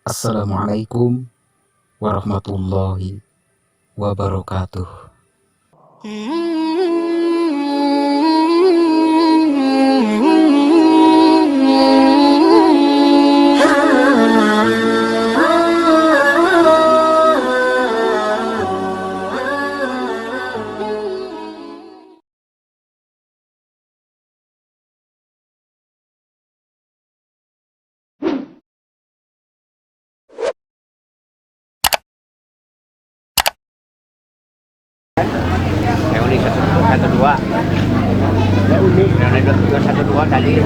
Assalamualaikum warahmatullahi wabarakatuh. Reuni 112 Reuni 212 tadi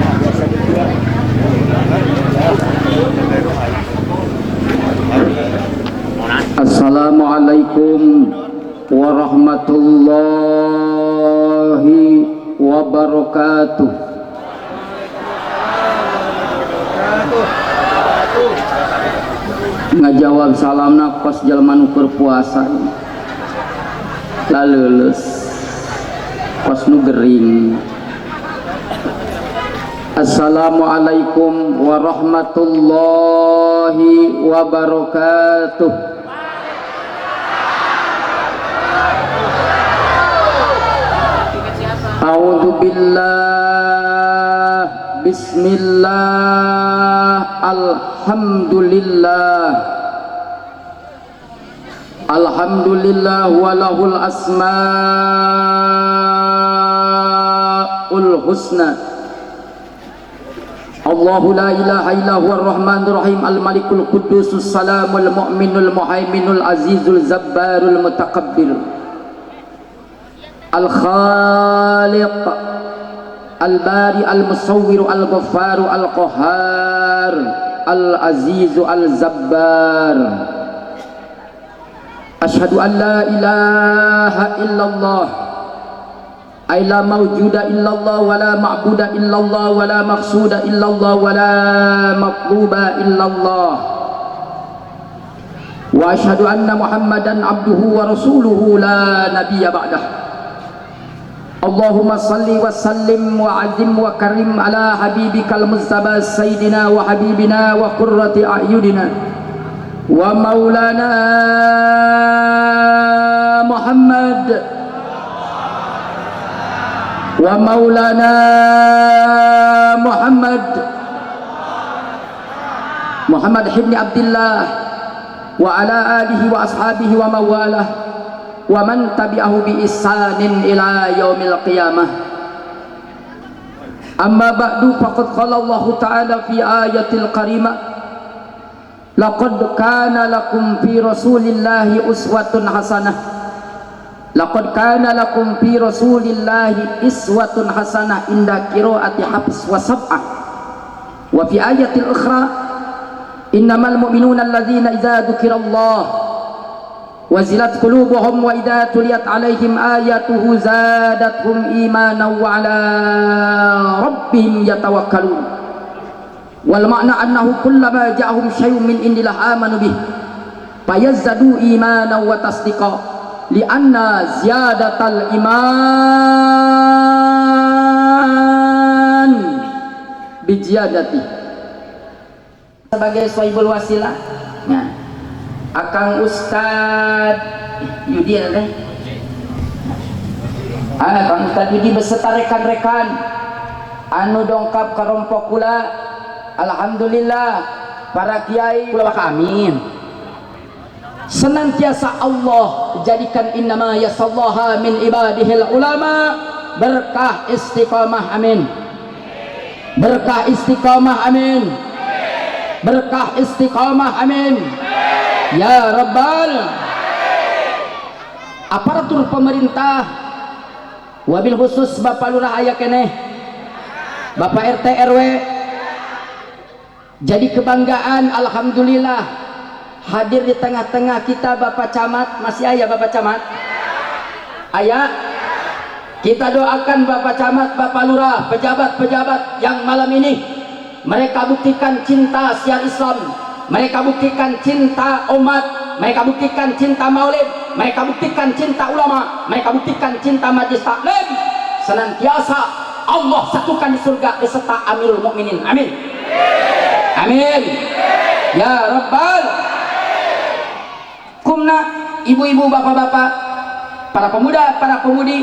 Assalamualaikum warahmatullahi wabarakatuh. Ngajawab salamna pas jalma nu keur puasa laleuleus pas nu gering. Assalamualaikum warahmatullahi wabarakatuh. A'udzu billah, bismillah, alhamdulillah, alhamdulillah walahul asmaul husna. Allahu la ilaha illa huwar rahmanur rahim, al malikul qudusus salamul mu'minul muhaiminul azizul zabbarul mutakabbir, al khaliq al bari al musawwir al ghaffaru al qahhar al azizu al zabbar. Asyhadu an la ilaha illallah ay la mawjuda illallah wa la ma'buda illallah wa la maqsuda illallah wa la matluba illallah. Wa asyhadu anna Muhammadan abduhu wa rasuluhu la nabiyya ba'dah. Allahumma salli wa sallim wa azim wa karim ala habibikal mustafa sayyidina wa habibina wa qurrati a'yunina wa maulana Muhammad wa maulana Muhammad ibn Abdullah wa ala alihi wa ashabihi wa mawalah wa man tabi'ahu bi ihsanin ila yaumil qiyamah. Amma ba'du, faqad qala Allah ta'ala fi ayatil karimah, laqad kana lakum fi rasulillahi uswatun hasanah. Laqad kana lakum fi rasulillahi iswatun hasanah inda qiraati Hafs wa Sab'ah. Wa fi ayatil ukhra, innamal mu'minuna alladzina idza dzukirallah wazilat qulubuhum wa idza tuliyat alaihim ayatuhu zadatuhum imanan wa ala rabbihim yatawakkalun. Wal ma'na annahu kullama ja'ahum syai'un min indillah amanu bih fayazdadu imanan wa tasdiqa lianna ziyadatal iman bijiyadati. Sebagai sohibul wasilah ya, Akang Ustad Yudi Akang Ustad Yudi beserta rekan-rekan anu dongkap karompok kula, alhamdulillah para kiai kula amin. Senantiasa Allah jadikan innama yasallaha min ibadihil ulama, berkah istiqamah amin, berkah istiqamah amin, berkah istiqamah amin ya rabbal. Aparatur pemerintah wabil khusus Bapak Lurah aya keneh, Bapak RT RW, jadi kebanggaan alhamdulillah hadir di tengah-tengah kita Bapak Camat. Masih ayah Bapak Camat? Ayah. Kita doakan Bapak Camat, Bapak Lurah, pejabat-pejabat yang malam ini mereka buktikan cinta siar Islam, mereka buktikan cinta umat, mereka buktikan cinta maulid, mereka buktikan cinta ulama, mereka buktikan cinta majlis taklim. Senantiasa Allah satukan di surga beserta Amirul Mukminin amin, amin. Ya Rabbal. Kumna ibu-ibu, bapak-bapak, para pemuda, para pemudi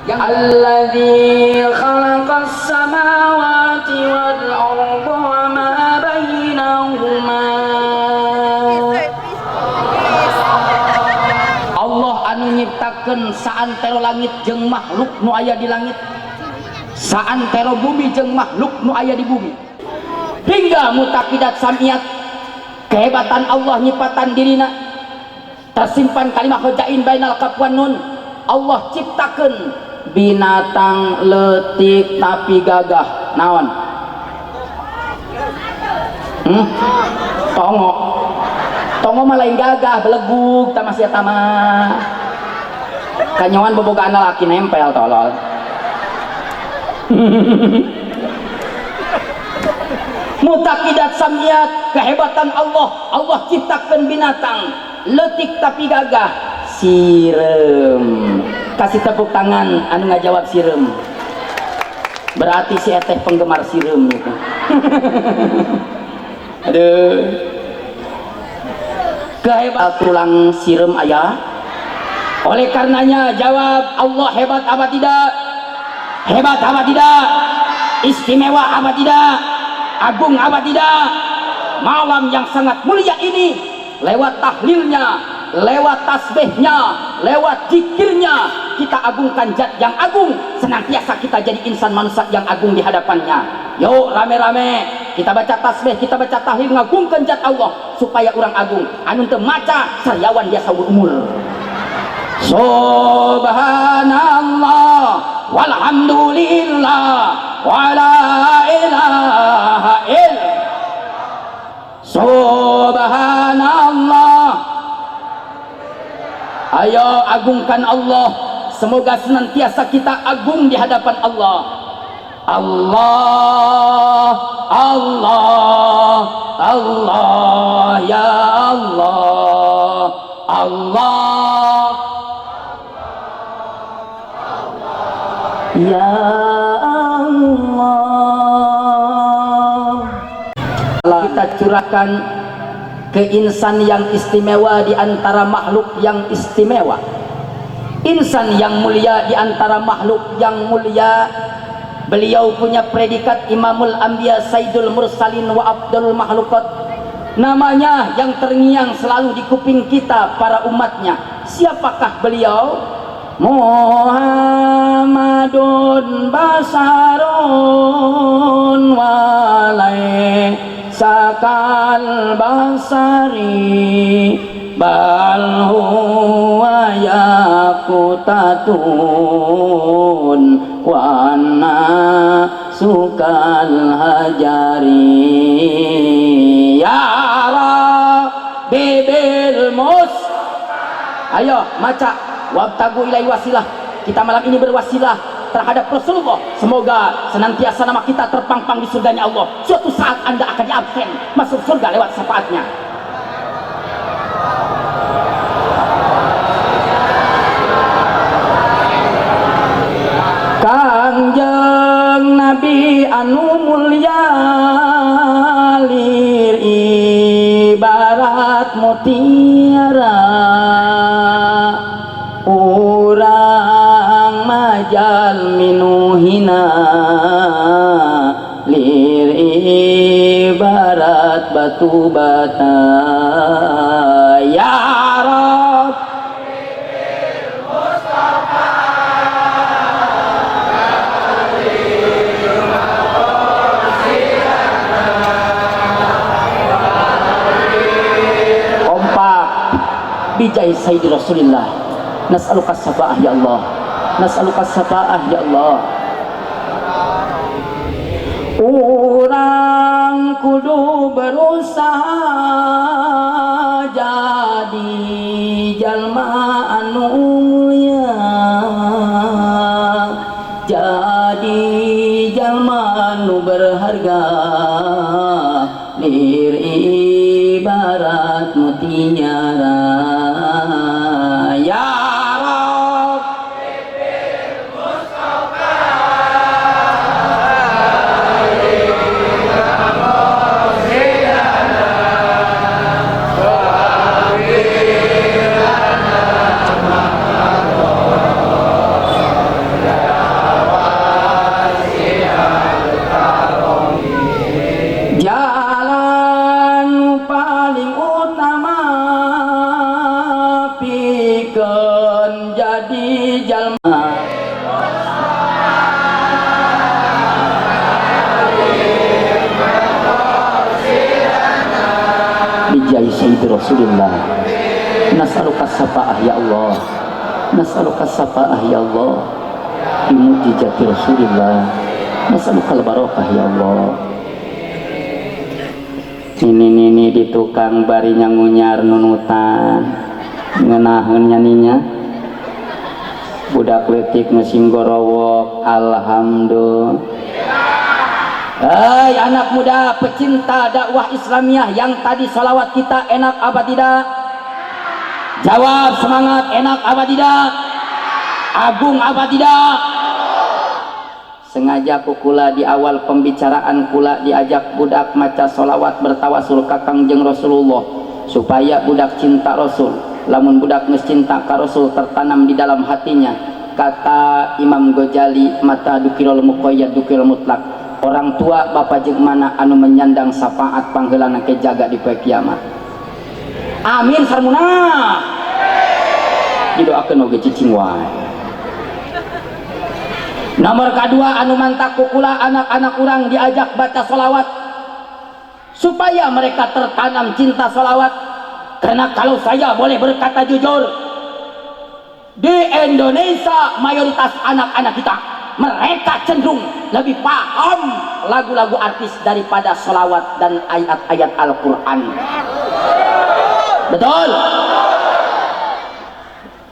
yang alladzi khalaqas samawati wal arda wa ma bainahuma. Allah anu nyiptakeun saantero langit jeung makhluk nu aya di langit, saantero bumi jeung makhluk nu aya di bumi, hingga mutakidat samiat kehebatan Allah nyipatan dirina tersimpan kalimat hojain bainal kaf wan nun. Allah ciptakeun binatang leutik tapi gagah naon? Tongo. Tongo mah lain gagah, belegug tah masih eta mah. Kanyawan bobogaan lalaki nempel tolol. Mutakidat samiat kehebatan Allah. Allah ciptakeun binatang leutik tapi gagah, sirem. Kasih tepuk tangan anu ngajawab sirem. Berarti si eteh penggemar sirem gitu. Aduh. Kehebatan tulang sirem aya. Oleh karenanya jawab, Allah hebat apa tidak? Hebat apa tidak? Istimewa apa tidak? Agung apa tidak? Malam yang sangat mulia ini lewat tahlilnya, lewat tasbihnya, lewat zikirnya kita agungkan zat yang agung, senantiasa kita jadi insan manusia yang agung di hadapannya. Yuk rame-rame kita baca tasbih, kita baca tahlil, ngagungkan zat Allah supaya orang agung. Anu teu maca sariawan dia saumur umur. Subhanallah walhamdulillah wala ilaha illallah. Subhanallah. Ayo agungkan Allah, semoga senantiasa kita agung di hadapan Allah. Allah, Allah, Allah, ya Allah, Allah, ya Allah. Kita curahkan ke insan yang istimewa di antara makhluk yang istimewa, insan yang mulia di antara makhluk yang mulia. Beliau punya predikat Imamul Anbiya, Sayyidul Mursalin wa Abdul Makhlukat. Namanya yang terngiang selalu di kuping kita para umatnya. Siapakah beliau? Muhammadun basarun walai sakal basari bal huwa yaqutatun wa anna sukal hajari ya Rabbi bil mus. Ayo maca wabtagu ilai wasilah. Kita malam ini berwasilah terhadap Rasulullah, semoga senantiasa nama kita terpampang di surganya Allah. Suatu saat Anda akan diabsen masuk surga lewat syafaatnya. Kangjeng Nabi anu mulya lir ibarat mutiara, urang majal minuhina lir ibarat batu bata. Ya Rab bijai Sayyidi Rasulillah, nas'aluka syafaah ya Allah, nas'aluka syafaah ya Allah. Urang kudu berusaha jadi jalma anu mulia, jadi jalma anu berharga, lir ibarat mutiara. Ya Rab bijai sayyidi Rasulillah. Nas'aluka syafa'ah ya Allah, nas'aluka syafa'ah ya Allah, bimujizati Rasulillah, nas'aluka al-barakah ya Allah. Ini di tukang barinya ngunyar nunutan ngenaheun nyaninya budak letik musim gorowok. Alhamdulillah. Hai anak muda pecinta dakwah Islamiyah yang tadi salawat kita enak apa tidak? Jawab semangat, enak apa tidak? Agung apa tidak? Sengaja kukula di awal pembicaraan kula diajak budak maca solawat bertawasul ka Kangjeng Rasulullah supaya budak cinta Rasul. Lamun budak geus cinta ka Rasul tertanam di dalam hatinya. Kata Imam Ghazali, mata dukirul muqayyad dukirul mutlak. Orang tua bapa jeung mana anu menyandang syafaat pangheulana ke jaga di poe kiamat. Amin sarmuna. Didoakeun oge cicing wae. Nomor kedua anu mantak kukula anak-anak urang diajak baca solawat supaya mereka tertanam cinta solawat. Karena kalau saya boleh berkata jujur, di Indonesia mayoritas anak-anak kita mereka cenderung lebih paham lagu-lagu artis daripada solawat dan ayat-ayat Al-Quran. Betul?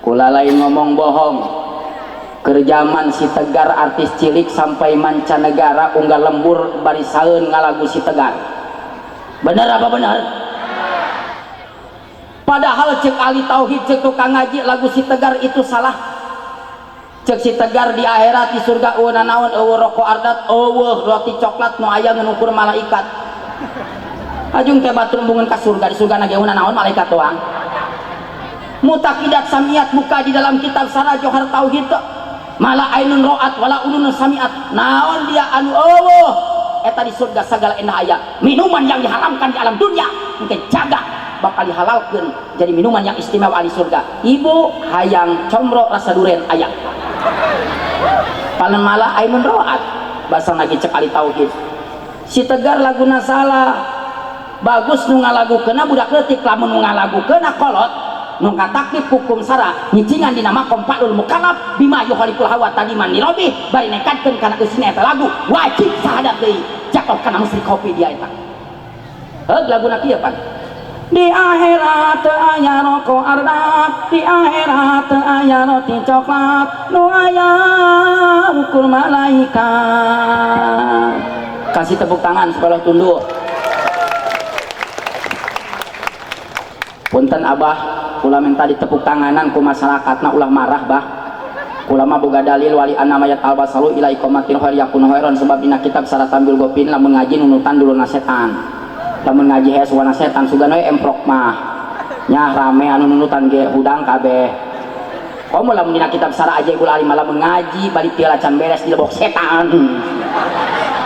Kula lain ngomong bohong. Kerjaman si Tegar artis cilik sampai mancanegara unggal lembur barisaeun ngalagu si Tegar. Bener apa bener? Padahal cek ahli tauhid cek tukang ngaji lagu si Tegar itu salah. Cek si Tegar di akhirat di surga eueuh naon eueuh rokok ardat eueuh roti coklat nu aya ngukur malaikat. Ajung teh batur embungeun ka surga, di surga ge eueuh naon malaikat doang. Mutaqidat samiat buka di dalam kitab Sarah Johar Tauhid. Malah ainun ro'at wala ulun samiat. Naon dia anu eueuh eta di surga sagala endah aya. Minuman yang diharamkan di alam dunia mungkin jaga bakal dihalalkeun jadi minuman yang istimewa di surga. Ibu hayang comro rasa duren aya. Paling malah ainun ro'at bahasa lagi cek ahli tauhid. Si Tegar laguna salah. Bagus nu ngalagukeunna budak leutik, lamun nu ngalagukeunna kolot nu kataktif hukum sara nyicingan dina makom fa'lul mukallaf bima yukhaliqul hawa tadiman nirobi bari nekatkeun kana eusina eta lagu wajib sahadat deui jatuh kana musrik kopi dia eta. Laguna kieu pan. Di akhirat teu aya rokok ardat, di akhirat teu aya roti coklat, nu aya ukur malaikat. Kasih tepuk tangan sekolah tunduk. Punten abah, kula minta ditepuk tanganan ku masyarakatna ulah marah bah. Kula mah boga dalil wali anna mayat albasalu ila iqamatil khair yakunu khairan sebab dina kitab syarat tambil gopin lamun ngaji nunutan duluna setan. Lamun ngaji hees wana setan sugan we emprok mah. Nya rame anu nunutan ge hudang kabeh. Komo lamun dina kitab syarat ajaibul alim lamun ngaji balik tiala can beres di lebok setan.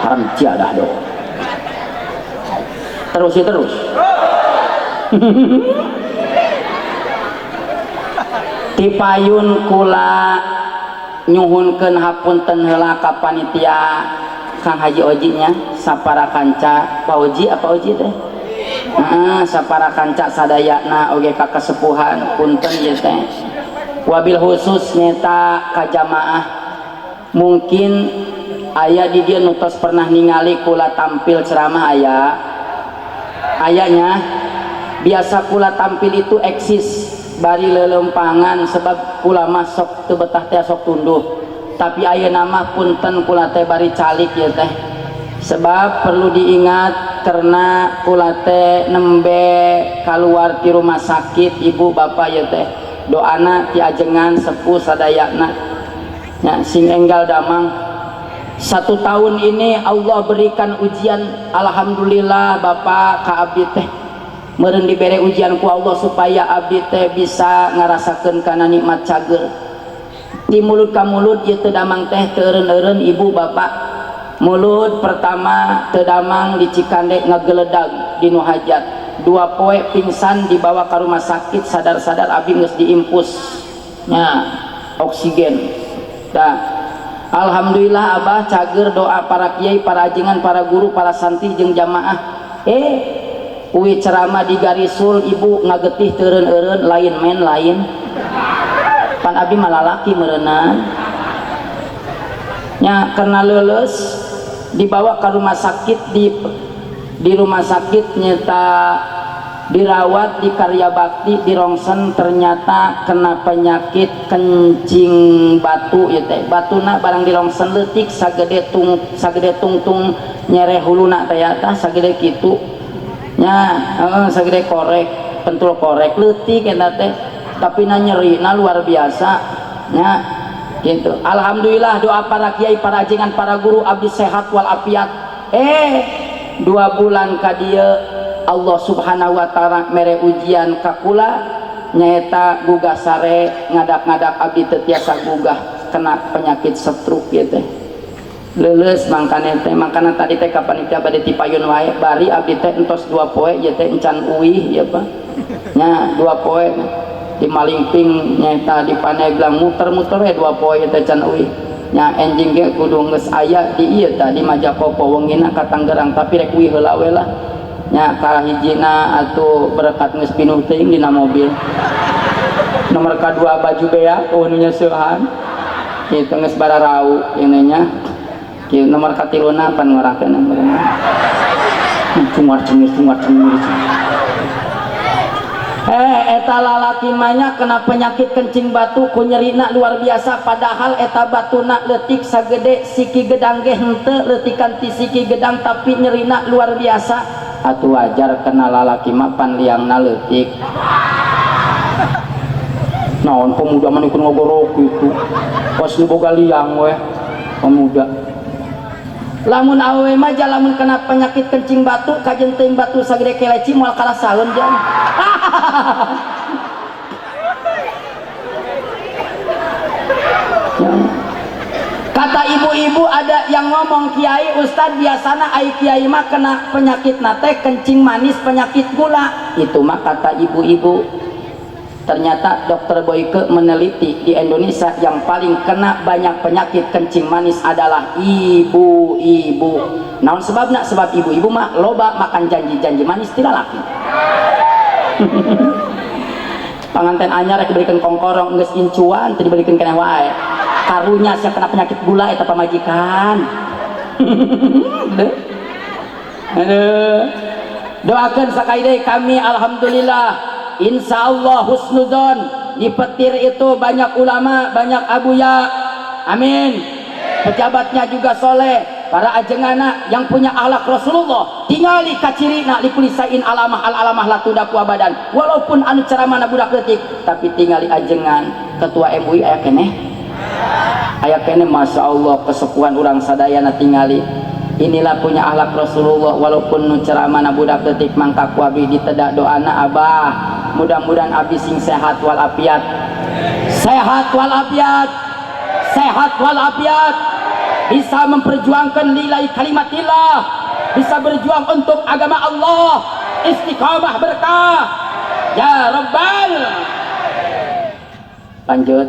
Haram jadah do. Terus. Tipayun kula nyuhunkeun hapunten heula ka panitia Kang Haji Oji nya sapara kanca Pak Oji apa Oji teh sapara kanca sadayana oge ka kasepuhan punten ieu teh wabil khusus nyata ka jamaah mungkin aya di dieu nu tos pernah ningali kula tampil ceramah ayanya biasa kula tampil itu eksis bari lelempangan sebab kula masuk teu betah teh sok tunduh tapi ayeuna mah punten kula teh bari calik ya teh sebab perlu diingat karena kula teh nembe keluar di rumah sakit ibu bapak ya teh doana ti ajengan sepuh sadayana nya sing enggal damang 1 tahun ini Allah berikan ujian alhamdulillah bapak ka abdi teh meureun dibere ujian ku Allah supaya abdi teh bisa ngarasakeun kana nikmat cager di mulut ka mulut ieu teu damang teh teu eureun-eureun ibu bapak mulut pertama teu damang di Cikande ngageledag di nu hajat 2 poe pingsan dibawa ka rumah sakit sadar-sadar abdi geus diimpus nya oksigen dah alhamdulillah abah cager doa para kiai para ajengan para guru para santri jeung jamaah uwi ceramah di garisul ibu ngagetih teureun-eureun lain men lain pan abdi malalaki meureunna nya karena leuleus dibawa ke rumah sakit di rumah sakit nyata dirawat di Karya Bakti di Rongsen ternyata kena penyakit kencing batu ya teh batuna barang di Rongsen leutik sagede tungtung nyere huluna teh tah sagede kitu nya sagede korek pentul korek leutik eta teh tapi na nyeri na luar biasa nya gitu. Alhamdulillah doa para kiai para ajengan para guru abdi sehat walafiat 2 bulan ka dieu Allah subhanahu wa ta'ala mere ujian kakula nyaeta gugah sare ngadak-ngadak abdi teu tiasa gugah kena penyakit stroke ya teh leuleus mangkana tadi teh ka panitia bade tipayun wae bari abdi teh entos 2 poe ya teh encan uih ya Pak nya 2 poe di Malingping nyaeta di Paneglang muter-muter we 2 poe teh can uih nya enjing ge kudu geus aya di ieu tah di Majapopo wengina ka Tanggerang tapi rek uih heula we lah nya kahijina atuh berkat geus pinuh teuing dina mobil nomor kadua baju bea nu nyeusehan kitu geus bararau ini nya kieu nomor katiluna pan ngorakeun cungar-cungir eta lalaki manya kena penyakit kencing batu ku nyerina luar biasa padahal eta batuna leutik sagede siki gedang ge henteu leutikan ti siki gedang tapi nyerina luar biasa atuh wajar kena lalaki mah pan liangna leutik naon pemuda mah ikut ngogorok gitu pas nu boga liang we pemuda lamun awewe mah lamun kena penyakit kencing batu kajen teuing batu sagede keleci moal kalah saeun jan kata ibu-ibu ada yang ngomong kiai ustad biasana ai kiai mah kena penyakit nate kencing manis penyakit gula itu mah kata ibu-ibu ternyata dokter Boyke meneliti di Indonesia yang paling kena banyak penyakit kencing manis adalah ibu-ibu naon sebabna sebab ibu-ibu mah loba makan janji-janji manis tidak laki panganten anyar rek diberikan kongkorong geus incuan teu diberikan keneh wae karunya siap kena penyakit gula eta pamajikan doakan sakaide kami alhamdulillah insyaallah husnudzon di petir itu banyak ulama banyak abuya amin pejabatnya juga soleh para ajengana yang punya akhlak Rasulullah tingali kacirina likulisain alamah al alamah latudaku abadan walaupun anu ceramana budak leutik tapi tingali ajengan ketua MUI aya keneh aya kene masya Allah kesepuhan orang sadayana tingali inilah punya akhlak Rasulullah walaupun nu ceramana budak detik mangka ku abdi ditedak doana abah mudah-mudahan abdi sing sehat walafiat sehat walafiat sehat walafiat bisa memperjuangkan nilai kalimatillah bisa berjuang untuk agama Allah istiqamah berkah ya rabbal lanjut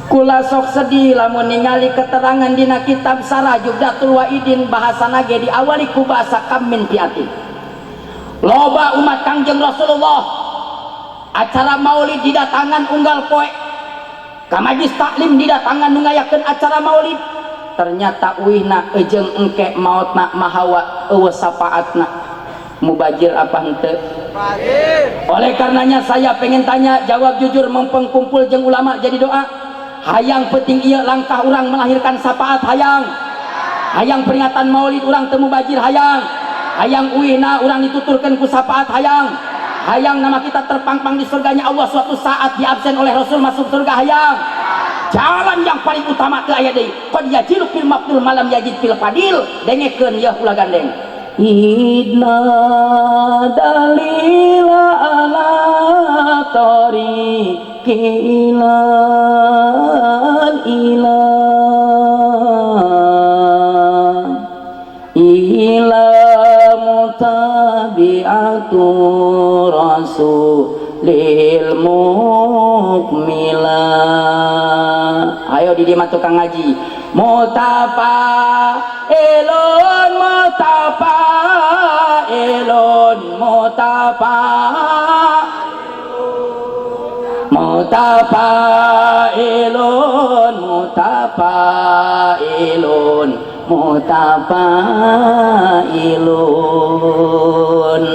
kula sok sedih lamun ningali keterangan dina kitab Sarah Jubdatul Waidin bahasana ge diawali ku bahasa kamin piati loba umat Kangjeng Rasulullah acara maulid didatangan unggal poe ka majlis taklim didatangan nu ngayakeun acara maulid ternyata uihna ejeung engke mautna mahawa eueuh sapaatna mubajir apa henteu oleh karenanya saya pengen tanya jawab jujur mumpung kumpul jeung ulama jadi doa hayang penting iya langkah orang melahirkan sapaat hayang peringatan maulid orang temu bajir hayang uihna orang dituturkan ku sapaat hayang nama kita terpampang di surganya Allah suatu saat diabsen oleh Rasul masuk surga hayang jalan yang paling utama ke ayat deui qad yajilu fil maqdul malam yajid fil fadil dengekeun ya ulah gandeng idna dalila ala tariqil ila mutabi'atu rasulil mukmila ayo di dieu tukang ngaji mutapa mutafailun mutafailun.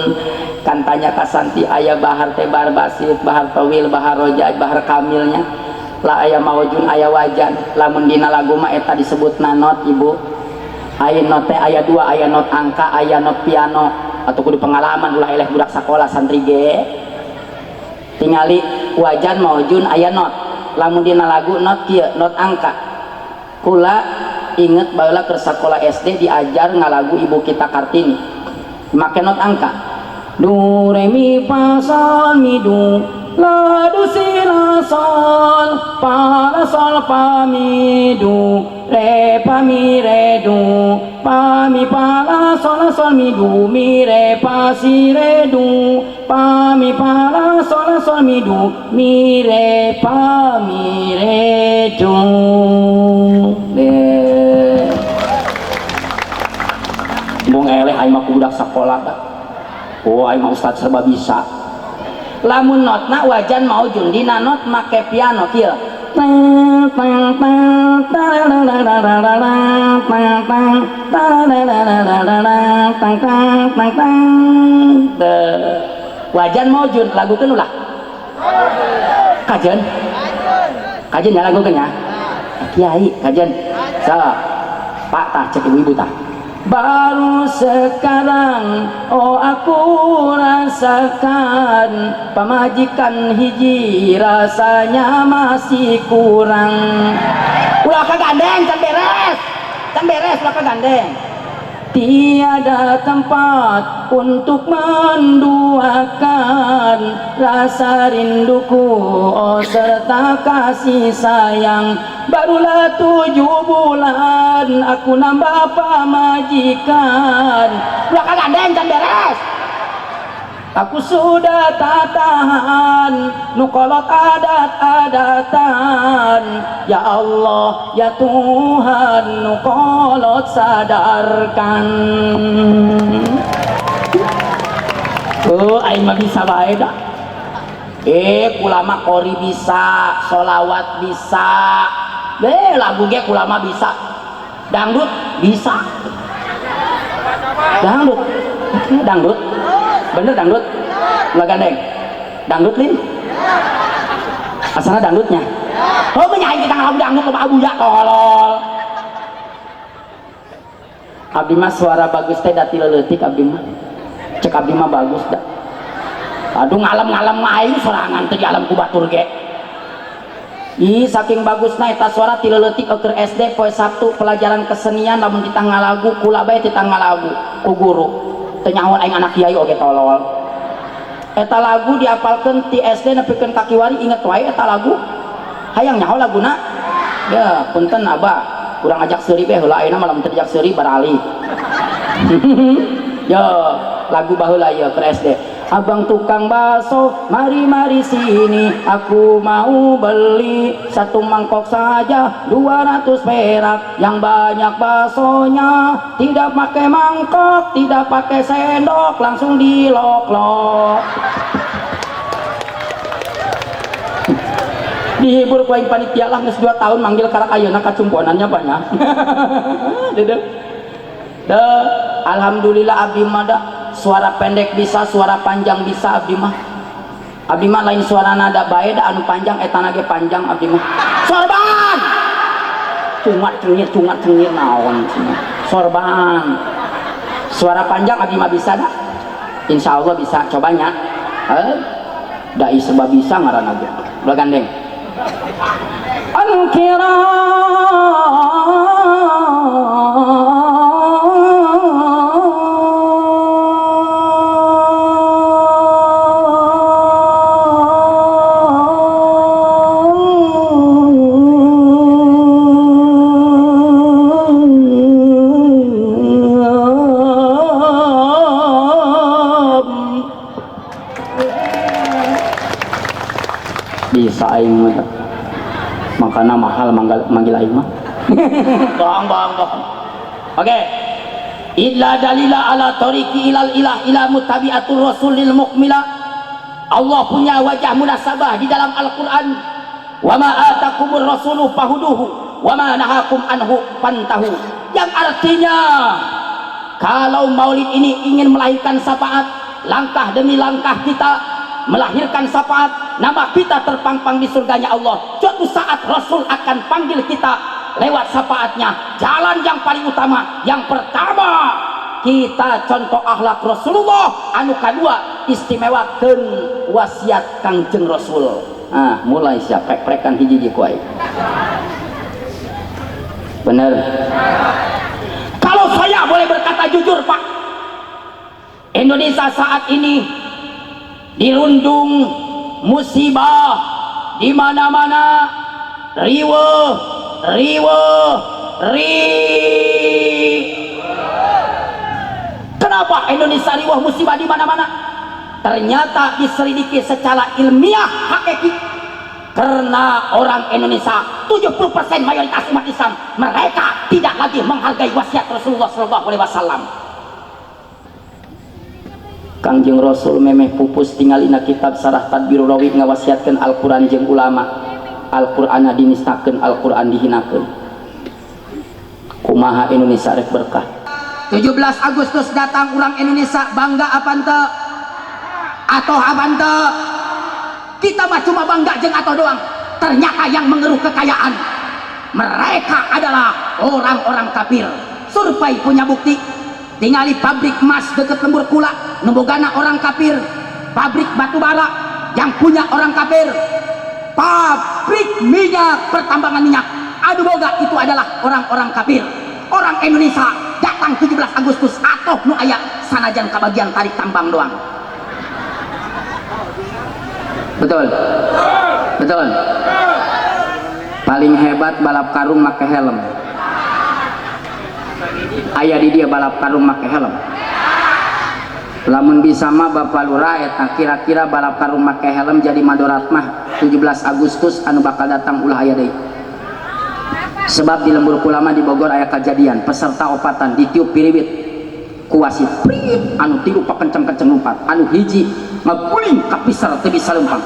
Kan tanya kasanti aya bahar teh bahar basit, bahar tawil, bahar rojaaj, bahar kamilnya lah aya maujun aya wajan. Lamun dina lagu mah eta disebutna not ibu. Aya not teh aya dua, aya not angka, aya not piano. Atau kudu pengalaman ulah eleh budak sakola santri ge tingali wajan maujun aya not. Lamun dina lagu not kieu not angka. Kula inget baheula keur sakola SD diajar ngalagu Ibu Kita Kartini make not angka. Do re mi fa sol mi do la do si la sol fa mi do re pa mi do pa la sol mi do mi re pa si re do pa la sol mi do mi re pa mi re do. Bung eleh aing mah budak sakola dah. Oh, aing mah ustad serba bisa. Lamun notna wajan maujun dina not make piano kieu. Wajan maujun lagukeun ulah. Kajen. Kajen ya lagukeun ya. Kiai kajen. Pak tah cek ibu tah. Baru sekarang oh aku rasakan pamajikan hiji rasanya masih kurang. Ulah kagandeng can beres ulah kagandeng. Tiada tempat untuk menduakan rasa rinduku oh serta kasih sayang. Barulah 7 bulan aku nambah pamajikan. Ulah kagandeng can beres. Aku sudah tak tahan nukolot adat-adatan. Ya Allah ya Tuhan nukolot sadarkan. Aing mah bisa bae dah. Kulama kori bisa, solawat bisa, lagu ge kulama bisa, dangdut bisa, dangdut, bener dangdut, ulah gandeng, dangdut lin, asalnya dangdutnya, oh menyanyi kita ngalamu dangdut loba abuya tolol. Abdi mah suara bagus teh dati leutik abdi mah, cek abdi mah bagus dah. Aduh ngalam-ngalam aing sorangan teh di alam kubatur ge. Ih saking bagusna eta suara ti leutik keur SD poe Sabtu pelajaran kesenian lamun kita ngalagu kula bae kita ngalagu ku guru. Teu nyaho aing anak kiai oge tolol. Eta lagu diapalkeun ti SD nepikeun ka kiwari inget wae eta lagu. Hayang nyaho laguna? Ya punten Abah, urang ajak seuri bae heula ayeuna mah lamun teu ajak seuri barali. Yo lagu baheula ieu keur SD. Abang tukang bakso, mari sini, aku mau beli 1 mangkok saja 200 perak, yang banyak baksonya, tidak pakai mangkok, tidak pakai sendok, langsung dilok-lok. Dihibur ku aing panitia lah geus 2 tahun manggil karak ayeuna kacumponannya banyak. Alhamdulillah abdi mah da suara pendek bisa, suara panjang bisa abdi mah. Abdi mah lain suara nada bae da anu panjang eta ge panjang abdi mah. Sorban. Cungat cengir naon cenah. Sorban. Suara panjang abdi mah bisa da. Insyaallah bisa cobanya. Dai serba bisa ngaranna ge. Ulah gandeng. Anu kira bisa aing mah makana mahal manggil aing mah. Bohong. Oke. illa dalila ala tariqi ilal ilah ila mutabi'atur rasulil mukmila. Allah punya wajah munasabah di dalam Al-Quran. Wa ma atakumur rasulu fahuduhu wa ma nahakum anhu fantahu, yang artinya kalau maulid ini ingin melahirkan syafaat, langkah demi langkah kita melahirkan syafaat, nama kita terpampang di surganya Allah. Suatu saat Rasul akan panggil kita lewat syafaatnya. Jalan yang paling utama, yang pertama kita contoh akhlak Rasulullah, anu kedua istimewakeun wasiat Kangjeng Rasul. Mulai siap prek-prekan hiji kuai. Bener. Kalau saya boleh berkata jujur, Pak, Indonesia saat ini dirundung musibah di mana-mana, Kenapa Indonesia riweuh musibah di mana-mana? Ternyata diselidiki secara ilmiah hakiki, karena orang Indonesia 70% mayoritas umat Islam, mereka tidak lagi menghargai wasiat Rasulullah SAW. Kangjeng Rasul memeh pupus tinggalina kitab Sarah Tadbirur Rawi ngawasiatkeun Al-Quran jeung ulama. Al-Quran dinistakeun, Al-Quran dihinakeun. Kumaha Indonesia rek berkah. 17 Agustus datang orang Indonesia bangga apa ente? Atau apa ente? Kita mah cuma bangga jeung atau doang. Ternyata yang mengeruh kekayaan, mereka adalah orang-orang kafir. Survei punya bukti. Tingali pabrik emas deket lembur kula, nembogana orang kafir. Pabrik batu bara yang punya orang kafir. Pabrik minyak, pertambangan minyak, adu boga, itu adalah orang-orang kafir. Orang Indonesia datang 17 Agustus atoh nu aya sanajan kabagian tarik tambang doang. Betul, betul. Paling hebat balap karung make helm. Ayah di dia balap karung make helm. Lamun bisa mah Bapak Lurah eta kira-kira balap karung make helm jadi madorat mah 17 Agustus anu bakal datang ulah aya deui. Sebab di lembur kulama di Bogor aya kejadian peserta opatan ditiup piriwit ku wasit prit anu tilu pakenceng-kenceng lompat, anu hiji ngaguling ka pisar teu bisa lempang.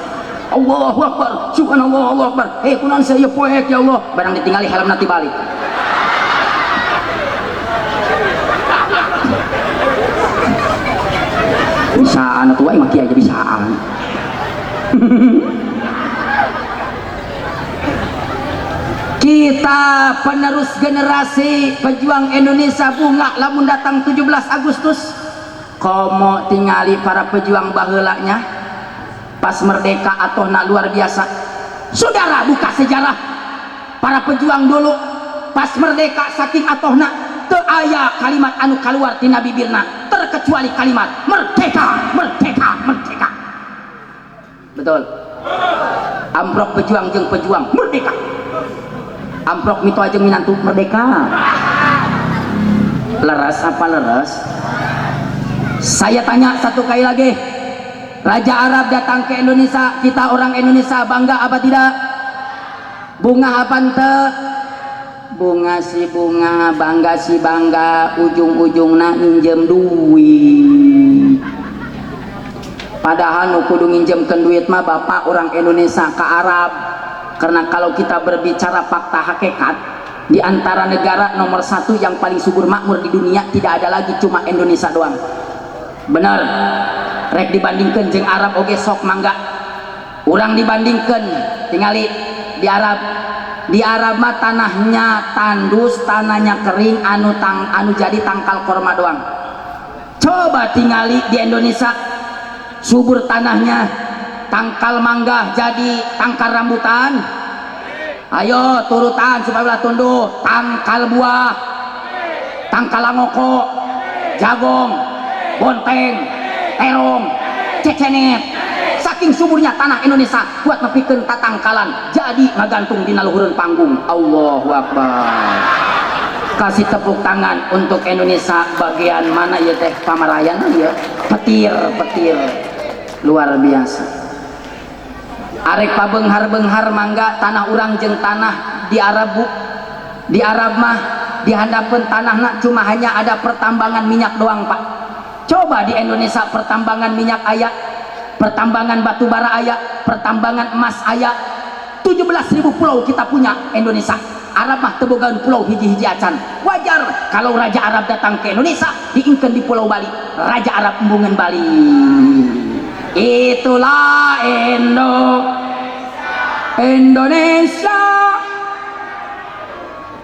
Allahu Akbar, subhanallah, Allahu Akbar. Kunaon saya poek ya Allah, barang ditinggali helm nanti balik. Bisaan atuh wae mah kieu aja bisaan. Kita penerus generasi pejuang Indonesia bunga lamun datang 17 Agustus komo tingali para pejuang baheulanya pas merdeka atau luar biasa. Saudara buka sejarah para pejuang dulu pas merdeka saking atohna teu aya kalimat anu kaluar tina bibirna terkecuali kalimat merdeka, merdeka, merdeka. Betul. Amprok pejuang jeung pejuang merdeka. Amprok mito aja minantu merdeka. Leres apa leres? Saya tanya satu kali lagi, Raja Arab datang ke Indonesia, kita orang Indonesia bangga apa tidak? Bunga apa ente? Bunga si bunga, bangga si bangga, ujung-ujungna minjem duit. Padahal nu kudu nginjemkeun duit mah bapak orang Indonesia ke Arab. Karena kalau kita berbicara fakta hakikat, di antara negara nomor 1 yang paling subur makmur di dunia tidak ada lagi, cuma Indonesia doang. Benar. Rek dibandingkan jeung Arab oge sok mangga. Urang dibandingkan tingali di Arab. Di Arab mah tanahnya tandus, tanahnya kering, anu jadi tangkal korma doang. Coba tingali di Indonesia, subur tanahnya, tangkal mangga jadi tangkal rambutan. Ayo turutan supaya belah tunduh, tangkal buah, tangkal langoko, jagong, bonteng, terong, cecenet. Saking suburnya tanah Indonesia buat nepikeun tatangkalan jadi ngagantung dina luhureun panggung. Allahu Akbar. Kasih tepuk tangan untuk Indonesia. Bagian mana ya teh pamarayana ya, petir luar biasa. Arek pabenghar-benghar mangga tanah urang jeung tanah di Arab bu. Di Arab mah di handapun tanahna cuma hanya ada pertambangan minyak doang Pak. Coba di Indonesia pertambangan minyak aya, pertambangan batu bara aya, pertambangan emas aya. 17.000 pulau kita punya Indonesia. Arab mah tebogaan pulau hiji-hiji acan. Wajar kalau Raja Arab datang ke Indonesia diingkeun di Pulau Bali. Raja Arab embungan Bali. Itulah Indonesia.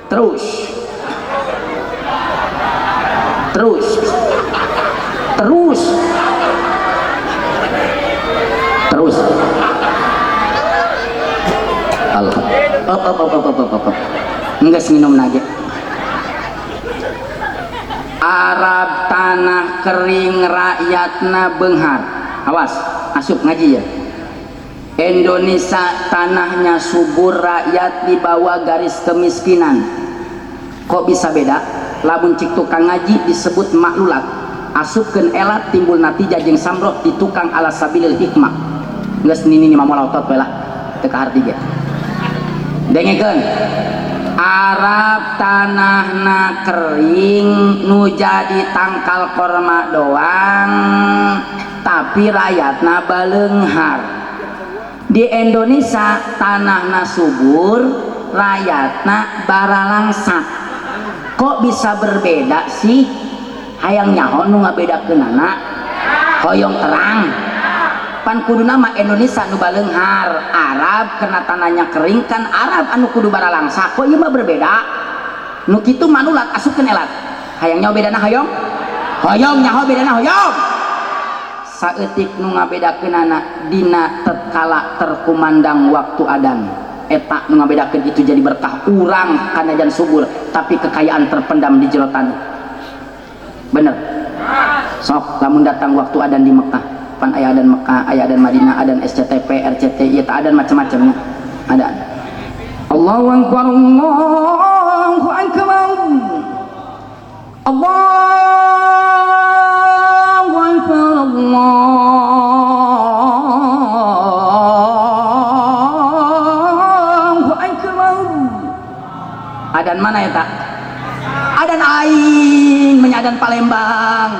Terus enggak minum lagi. Arab tanah kering rakyatna benghar. Awas, asup ngaji ya. Indonesia tanahnya subur, rakyat di bawah garis kemiskinan. Kok bisa beda? Lamun cik tukang ngaji disebut maklulat. Asupkeun elat timbul natijah jeung samroh di tukang ala sabilil hikmah. Geus nini mamola otot we lah teu ka harti ge. Dengekeun. Arab tanahna kering nu jadi tangkal korma doang tapi rakyatna baleunghar. Di Indonesia tanahna subur, rakyatna baralangsa. Kok bisa berbeda sih? Hayang nyaho nu ngabedakeunana? Hoyong terang. Pan kudu nama Indonesia nu baleunghar, Arab kena tanahnya kering kan Arab anu kudu baralangsa. Kok ieu mah berbeda? Nu kitu manulat asupkeun elat. Hayang nyaho bedana hoyong? Hoyong nyaho bedana hoyong. Saeutik nu ngabedakeunana dina tatkala terkumandang waktu adan. Eta nu ngabedakeun itu jadi berkah urang kanajan subur tapi kekayaan terpendam di jero tanah. Bener. Sok lamun datang waktu adan di Mekah. Pan aya adan Mekah, aya adan Madinah, adan SCTP, RCTI, eta adan macam-macamnya. Ada. Allahu akbar, Allahu akbar. Allahu akbar, Allahu akbar. Adan mana eta? Adan aing, menyadan Palembang.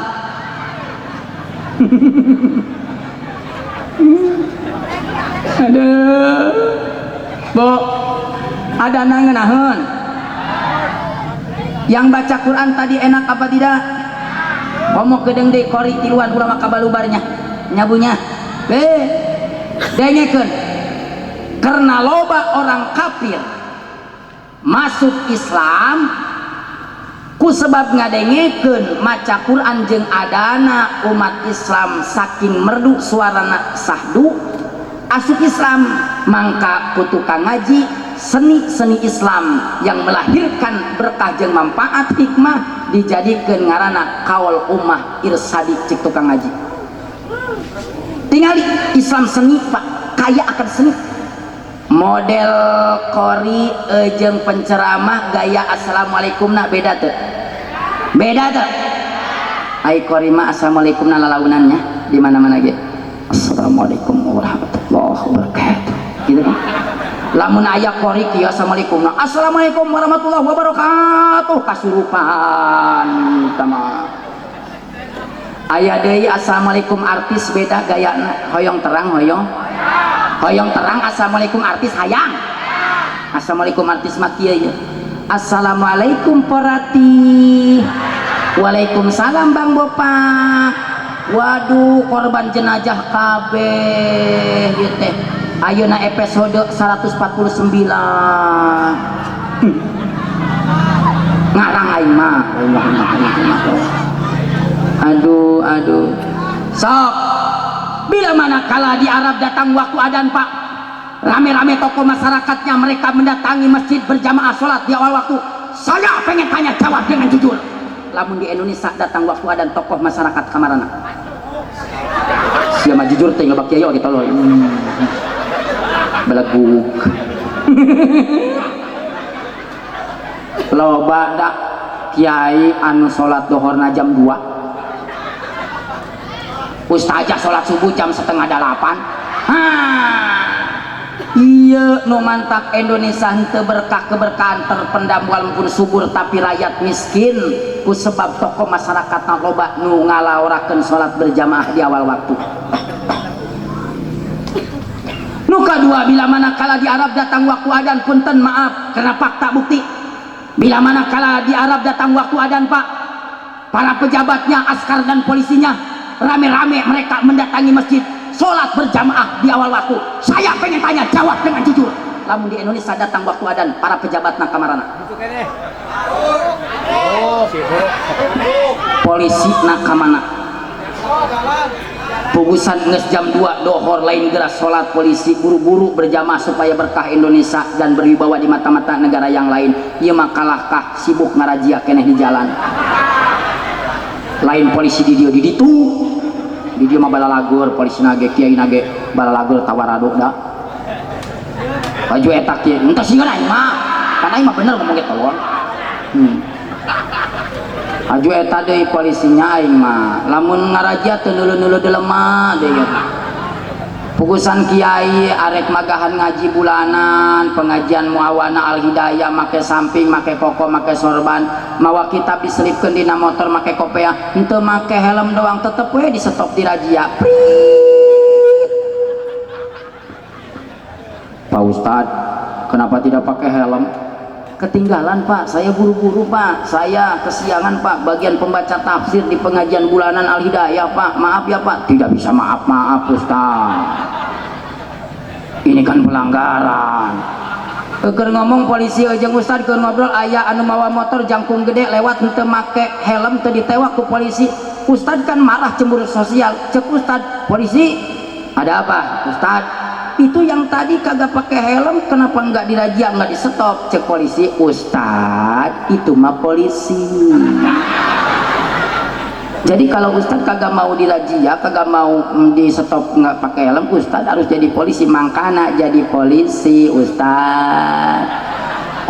Aduh, Bo, ada nangeunahun. Yang baca Quran tadi enak apa tidak? Ngomong gedeng deh kori tiluan ulah maka balubarnya, nyabunya. Dengekeun. Karena loba orang kafir masuk Islam ku sebab ngadengekeun maca Quran jeung adana umat Islam saking merdu suarana sahdu asup Islam mangka ku tukang ngaji seni-seni Islam yang melahirkan berkah jeung manfaat hikmah dijadikeun ngaranna kaul ummah irsadi cik tukang ngaji. Tingali Islam seni Pak, kaya akan seni. Model kori jeung penceramah gaya assalamualaikumna beda teu? Beda teu? Ai kori mah assalamualaikumna lalaunannya di mana-mana ge. Assalamualaikum warahmatullahi wabarakatuh. Gitu kan? Lamun aya kori kieu assalamualaikumna assalamualaikum warahmatullahi wabarakatuh kasurupan tama. Aya deui assalamualaikum artis beda gayana, hoyong terang hoyong. Hoyong terang assalamualaikum artis hayang. Assalamualaikum artis mah kieu ya. Assalamualaikum porati. Waalaikumsalam Bang Bopa. Waduh korban jenazah kabeh ieu teh. Ayeuna episode 149. Ngarang aing mah. Aduh. Sok. Bila mana kala di Arab datang waktu adzan Pak, rame-rame tokoh masyarakatnya mereka mendatangi masjid berjamaah sholat di awal waktu. Saya pengen tanya jawab dengan jujur. Lamun di Indonesia datang waktu adzan tokoh masyarakat kamarana. Siapa jujur teh ngebak kiai gitu loh. Beleguk. Loba dak kiai anu sholat dohorna jam 2. Ustazah sholat subuh jam 7:30. Iya nu mantap Indonesia henteu berkah keberkahan terpendam walaupun subur tapi rakyat miskin ku sebab tokoh masyarakat loba nu ngalaorakeun salat berjamaah di awal waktu. Nu kadua bila manakala di Arab datang waktu adzan punten maaf karena fakta bukti. Bila manakala di Arab datang waktu adzan Pak, para pejabatnya, askar dan polisinya rame-rame mereka mendatangi masjid sholat berjamaah di awal waktu. Saya pengen tanya, jawab dengan jujur. Lamun di Indonesia datang waktu adzan, para pejabat nak kamarana? Polisi nak kamana? Pugusan nges jam 2 dohor lain geras sholat polisi buru-buru berjamaah supaya berkah Indonesia dan berwibawa di mata-mata negara yang lain. Ieu mah kalahkah sibuk ngarajia keneh di jalan. Lain polisi di ditu. Di dia mah balalagur polisi nage kiai nage balalagur tawaraduk dah baju etak kieu entah sih aing mah karena aing mah bener ngomong gitu loh. Baju eta deui polisinya aing mah lamun ngaraja teu neuleuh-neuleuh deulema deui pugusan kiai arek magahan ngaji bulanan pengajian muawana al hidayah make samping make koko make sorban mawa kitab diselipkeun dina motor make kopea henteu make helm doang tetep we di stop di razia. Pak Ustad kenapa tidak pakai helm? Ketinggalan Pak, saya buru-buru Pak, saya kesiangan Pak bagian pembaca tafsir di pengajian bulanan al hidayah Pak, maaf ya Pak. Tidak bisa maaf Ustaz, ini kan pelanggaran. Keur ngomong polisi jeung Ustad keur ngobrol aya anu mawa motor jangkung gede lewat henteu make helm teu ditewak ku polisi. Ustad kan marah cemburu sosial. Cek Ustad, polisi ada apa Ustad? Itu yang tadi kagak pakai helm kenapa nggak dirajia nggak di stop? Cek polisi, Ustad itu mah polisi. Jadi kalau Ustad kagak mau dirajia kagak mau di stop nggak pakai helm, Ustad harus jadi polisi. Mangkana jadi polisi Ustad.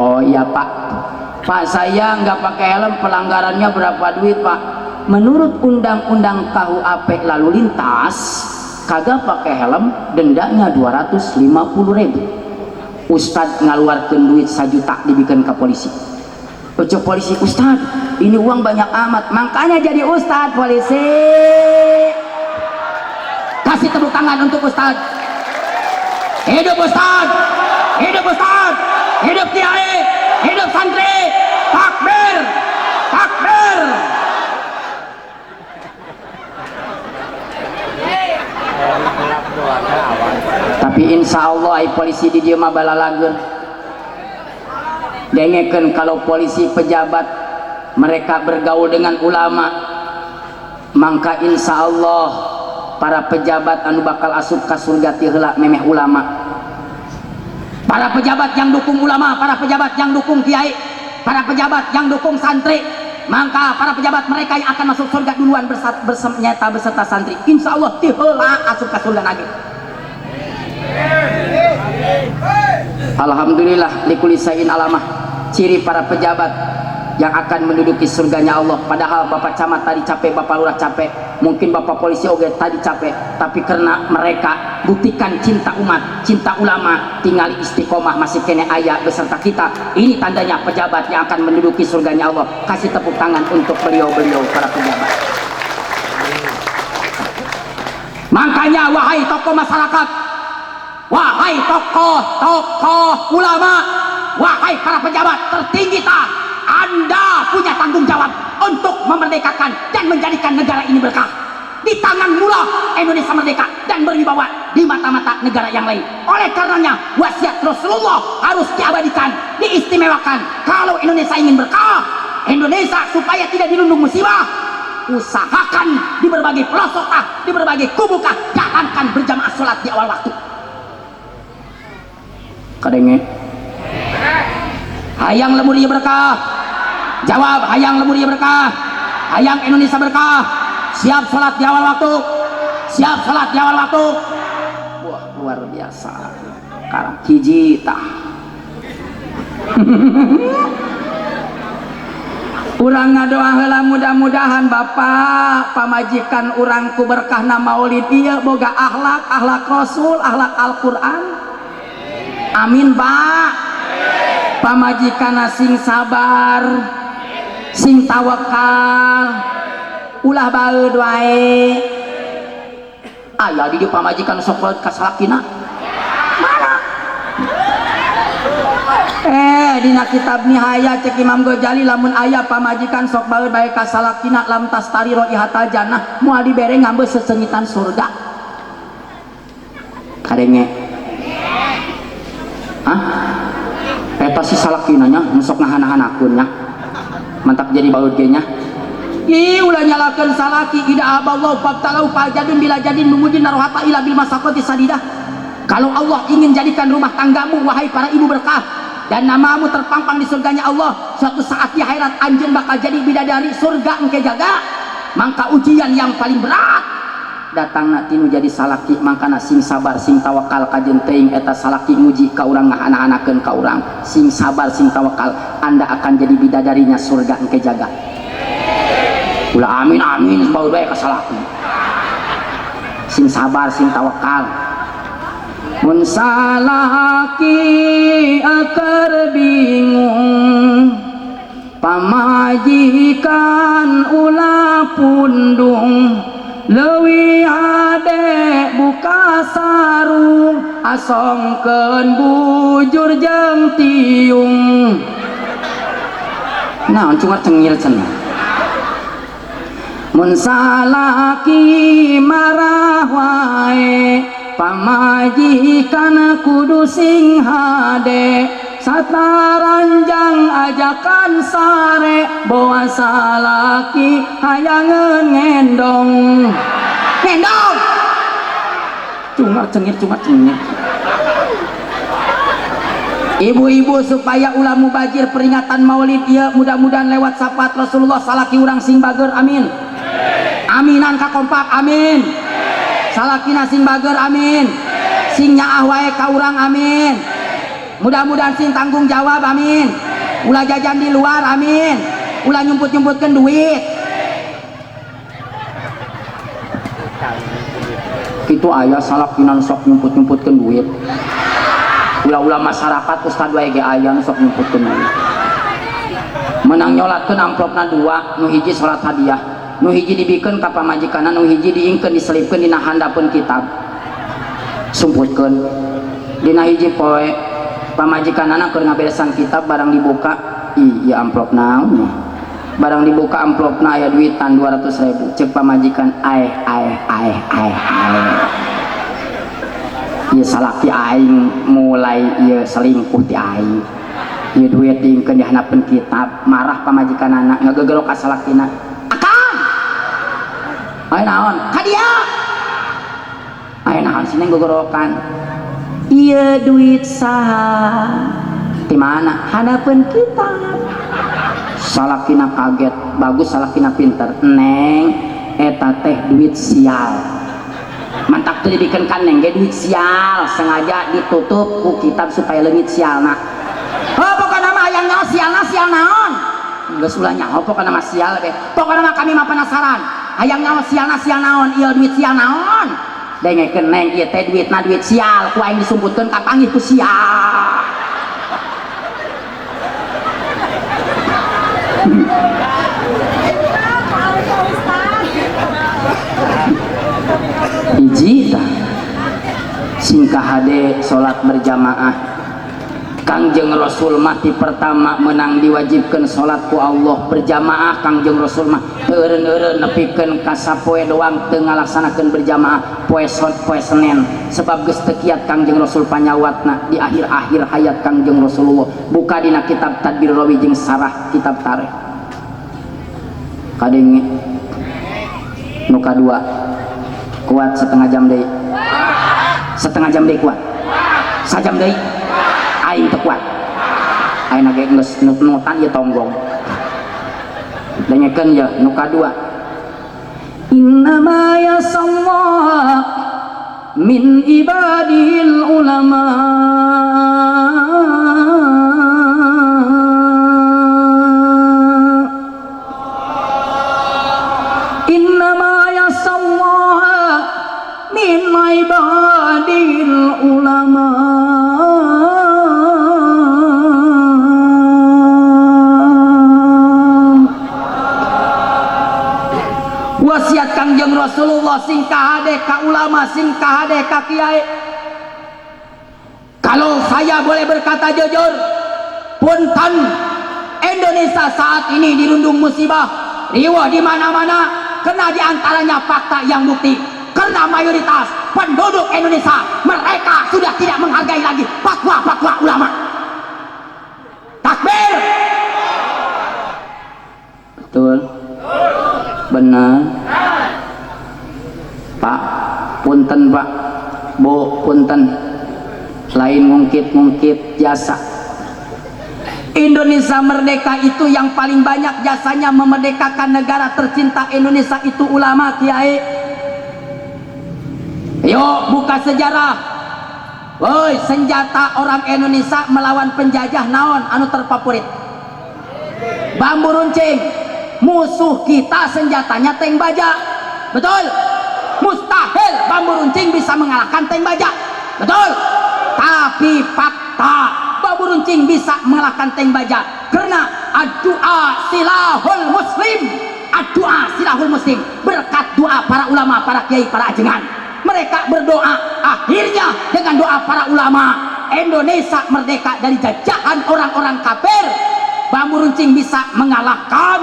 Oh iya Pak saya nggak pakai helm pelanggarannya berapa duit Pak? Menurut undang-undang KUHP lalu lintas kagak pakai helm dendanya 250.000. Ustad ngaluarkeun duit 1 juta dibikin ke polisi. Ucap polisi, Ustad ini uang banyak amat makanya jadi Ustad polisi. Kasih tepuk tangan untuk Ustad. Hidup Ustad, hidup Ustad, hidup kiai, hidup santri. Takbir, takbir. Tapi insya Allah polisi di dia mah balalagur dengekeun kalau polisi pejabat mereka bergaul dengan ulama maka insya Allah para pejabat anu bakal asup ka surga ti heula memeh ulama. Para pejabat yang dukung ulama, para pejabat yang dukung kiai, para pejabat yang dukung santri, maka para pejabat mereka yang akan masuk surga duluan beserta santri. Insya Allah ti heula asup ka surga nage. Alhamdulillah likuli sayin alamah, ciri para pejabat yang akan menduduki surganya Allah. Padahal Bapak Camat tadi capek, Bapak Lurah capek, mungkin Bapak Polisi oge tadi capek, tapi karena mereka buktikan cinta umat, cinta ulama, tinggal istiqomah masih kene aya beserta kita. Ini tandanya pejabat yang akan menduduki surganya Allah. Kasih tepuk tangan untuk beliau-beliau para pejabat. Makanya wahai tokoh masyarakat, wahai tokoh ulama, wahai para pejabat tertinggi Anda punya tanggung jawab untuk memerdekakan dan menjadikan negara ini berkah. Di tangan mula Indonesia merdeka dan berwibawa di mata-mata negara yang lain. Oleh karenanya wasiat Rasulullah harus diabadikan, diistimewakan. Kalau Indonesia ingin berkah, Indonesia supaya tidak dilundung musibah, usahakan di berbagai pelosok di berbagai kubu jalankan berjamaah sholat di awal waktu. Kadenge hayang lemur ieu berkah. Jawab, hayang lemur ieu berkah. Hayang Indonesia berkah. Siap sholat di awal waktu. Siap sholat di awal waktu. Wah, luar biasa. Karang hiji tah. Urang ngadoa heula mudah-mudahan Bapak pamajikan urang ku berkahna maulid ieu boga akhlak Rasul, akhlak Al-Qur'an. Amin Pak. Pamajikan sing sabar, sing tawakal, ulah baeud wae. Aya di dieu pamajikan sok baeud ka salakina. Mana? Dina kitab Nihaya cek Imam Ghazali lamun aya pamajikan sok baeud bae ka salakina lam tastari raihatal jannah moal dibere ngambeus sesengitan surga. Kadenge. Hah? Eta si salakina nya sok ngahana-hanakeun nya. Mantap jadi baeud ge nya. Ih ulah nyalakeun salaki ida aballahu fabtalau fajadun bila jadin mumujin narohata ila bil masaqati sadidah. Kalau Allah ingin jadikan rumah tanggamu wahai para ibu berkah dan namamu terpampang di surganya Allah, suatu saat di akhirat anjeun bakal jadi bidadari surga engke jaga. Mangka ujian yang paling berat datangna tinu jadi salaki, mangkana sing sabar sing tawakal kajeun teuing eta salaki nguji ka urang ngahana-hanakeun ka urang. Sing sabar sing tawakal Anda akan jadi bidadarinya surga engke jaga. Ulah amin amin bae bae ka salaki. Sing sabar sing tawakal. Mun salaki akar bingung pamajikan ulah pundung leuwih ade buka sarung asongkeun bujur jeung tiung. Naon cungar cengir cenah. Mun salaki marah wae pamajikan kudu sing hade sataranjang ajakan sare bawa salaki hayangeun ngendong cungar cengir. Ibu-ibu supaya ulah mubajir peringatan maulid ieu mudah-mudahan lewat syafaat Rasulullah salaki urang sing bager amin. Aminan ka kompak amin. Salakina sing bager amin. Sing nyaah wae ka urang amin. Mudah-mudahan sing tanggung jawab amin. Ulah jajan di luar amin. Ulah nyumput-nyumputkeun duit. Kitu aya salakinan sok nyumput-nyumputkeun duit. Ulah-ulah masyarakat ustad wae ge aya nu sok nyumputkeun duit. Menang nyolatkeun amplopna 2, nu hiji salat hadiah, nu hiji dibikeun ka pamajikanna, nu hiji diingkeun diselipkeun dina handapeun kitab. Sumputkeun. Dina hiji poe pamajikanana keur ngaberesan kitab barang dibuka, ieu amplop naon nya? Barang dibuka amplopna aya duitan 200.000. Ceuk pamajikan aeh. Ieu salaki aing mulai ieu selingkuh ti aing. Ieu duit diingkeun di handapeun kitab, marah pamajikanana ngagegerok ka salakina. Akang. Aya naon? Ka dia. Aya naon sih ngegegorokan? Ieu duit saha? Di mana? Handapeun kitab. Salakina kaget, bagus salakina pinter. Neng, eta teh duit sial. Mantap tuh dibikeun kan neng ge duit sial, sengaja ditutup ku kitab supaya leungit sialna. Oh pokokna mah hayang nyaho sialna sial naon? Geus ulah nyaho pokokna mah sial ge. Pokokna mah kami mah penasaran. Hayang nyaho sialna sial naon? Ieu duit sial naon? Dengekeun neng ieu teh duitna duit sial, ku aing disumputkeun ka panggih ku sial. Hiji tah singkah hade salat berjamaah. Kangjeng Rasul mati pertama menang diwajibkan salat ku Allah berjamaah. Kangjeng Rasul mah eureun-eureun nepikeun ka sapoe doang teu ngalaksanakeun berjamaah poe Senin sebab geus teu kiat Kangjeng Rasul panyawatna di akhir-akhir hayat Kangjeng Rasulullah. Buka dina kitab Tadbir Rawi jeung sarah kitab tarikh. Kadenge nu kadua kuat setengah jam deui. Setengah jam deui kuat. Sajam deui. Aing teu kuat. Ayeuna ge geus nutan ieu tonggong. Dengekeun ya nu kadua. Innama yasallahu min ibadil ulama. Min ibadil ulama Rasulullah sing kahade ka ulama, sing kahade ka kiai. Kalau saya boleh berkata jujur, punten, Indonesia saat ini dirundung musibah, riwah di mana-mana, karena diantaranya fakta yang bukti. Karena mayoritas penduduk Indonesia mereka sudah tidak menghargai lagi fatwa-fatwa ulama. Takbir. Betul. Benar. Pak, punten Pak, Bu, punten. Lain ngungkit-ngungkit jasa. Indonesia merdeka itu yang paling banyak jasanya memerdekakan negara tercinta Indonesia itu ulama, kiai. Yuk buka sejarah. Woi, senjata orang Indonesia melawan penjajah naon anu terfavorit? Bambu runcing. Musuh kita senjatanya tank baja. Betul? Mustahil bambu runcing bisa mengalahkan tank baja. Betul? Tapi fakta, bambu runcing bisa mengalahkan tank baja karena ad-du'a silahul muslim. Ad-du'a silahul muslim. Berkat doa para ulama, para kiai, para ajengan. Mereka berdoa, akhirnya dengan doa para ulama Indonesia merdeka dari jajahan orang-orang kafir. Bambu runcing bisa mengalahkan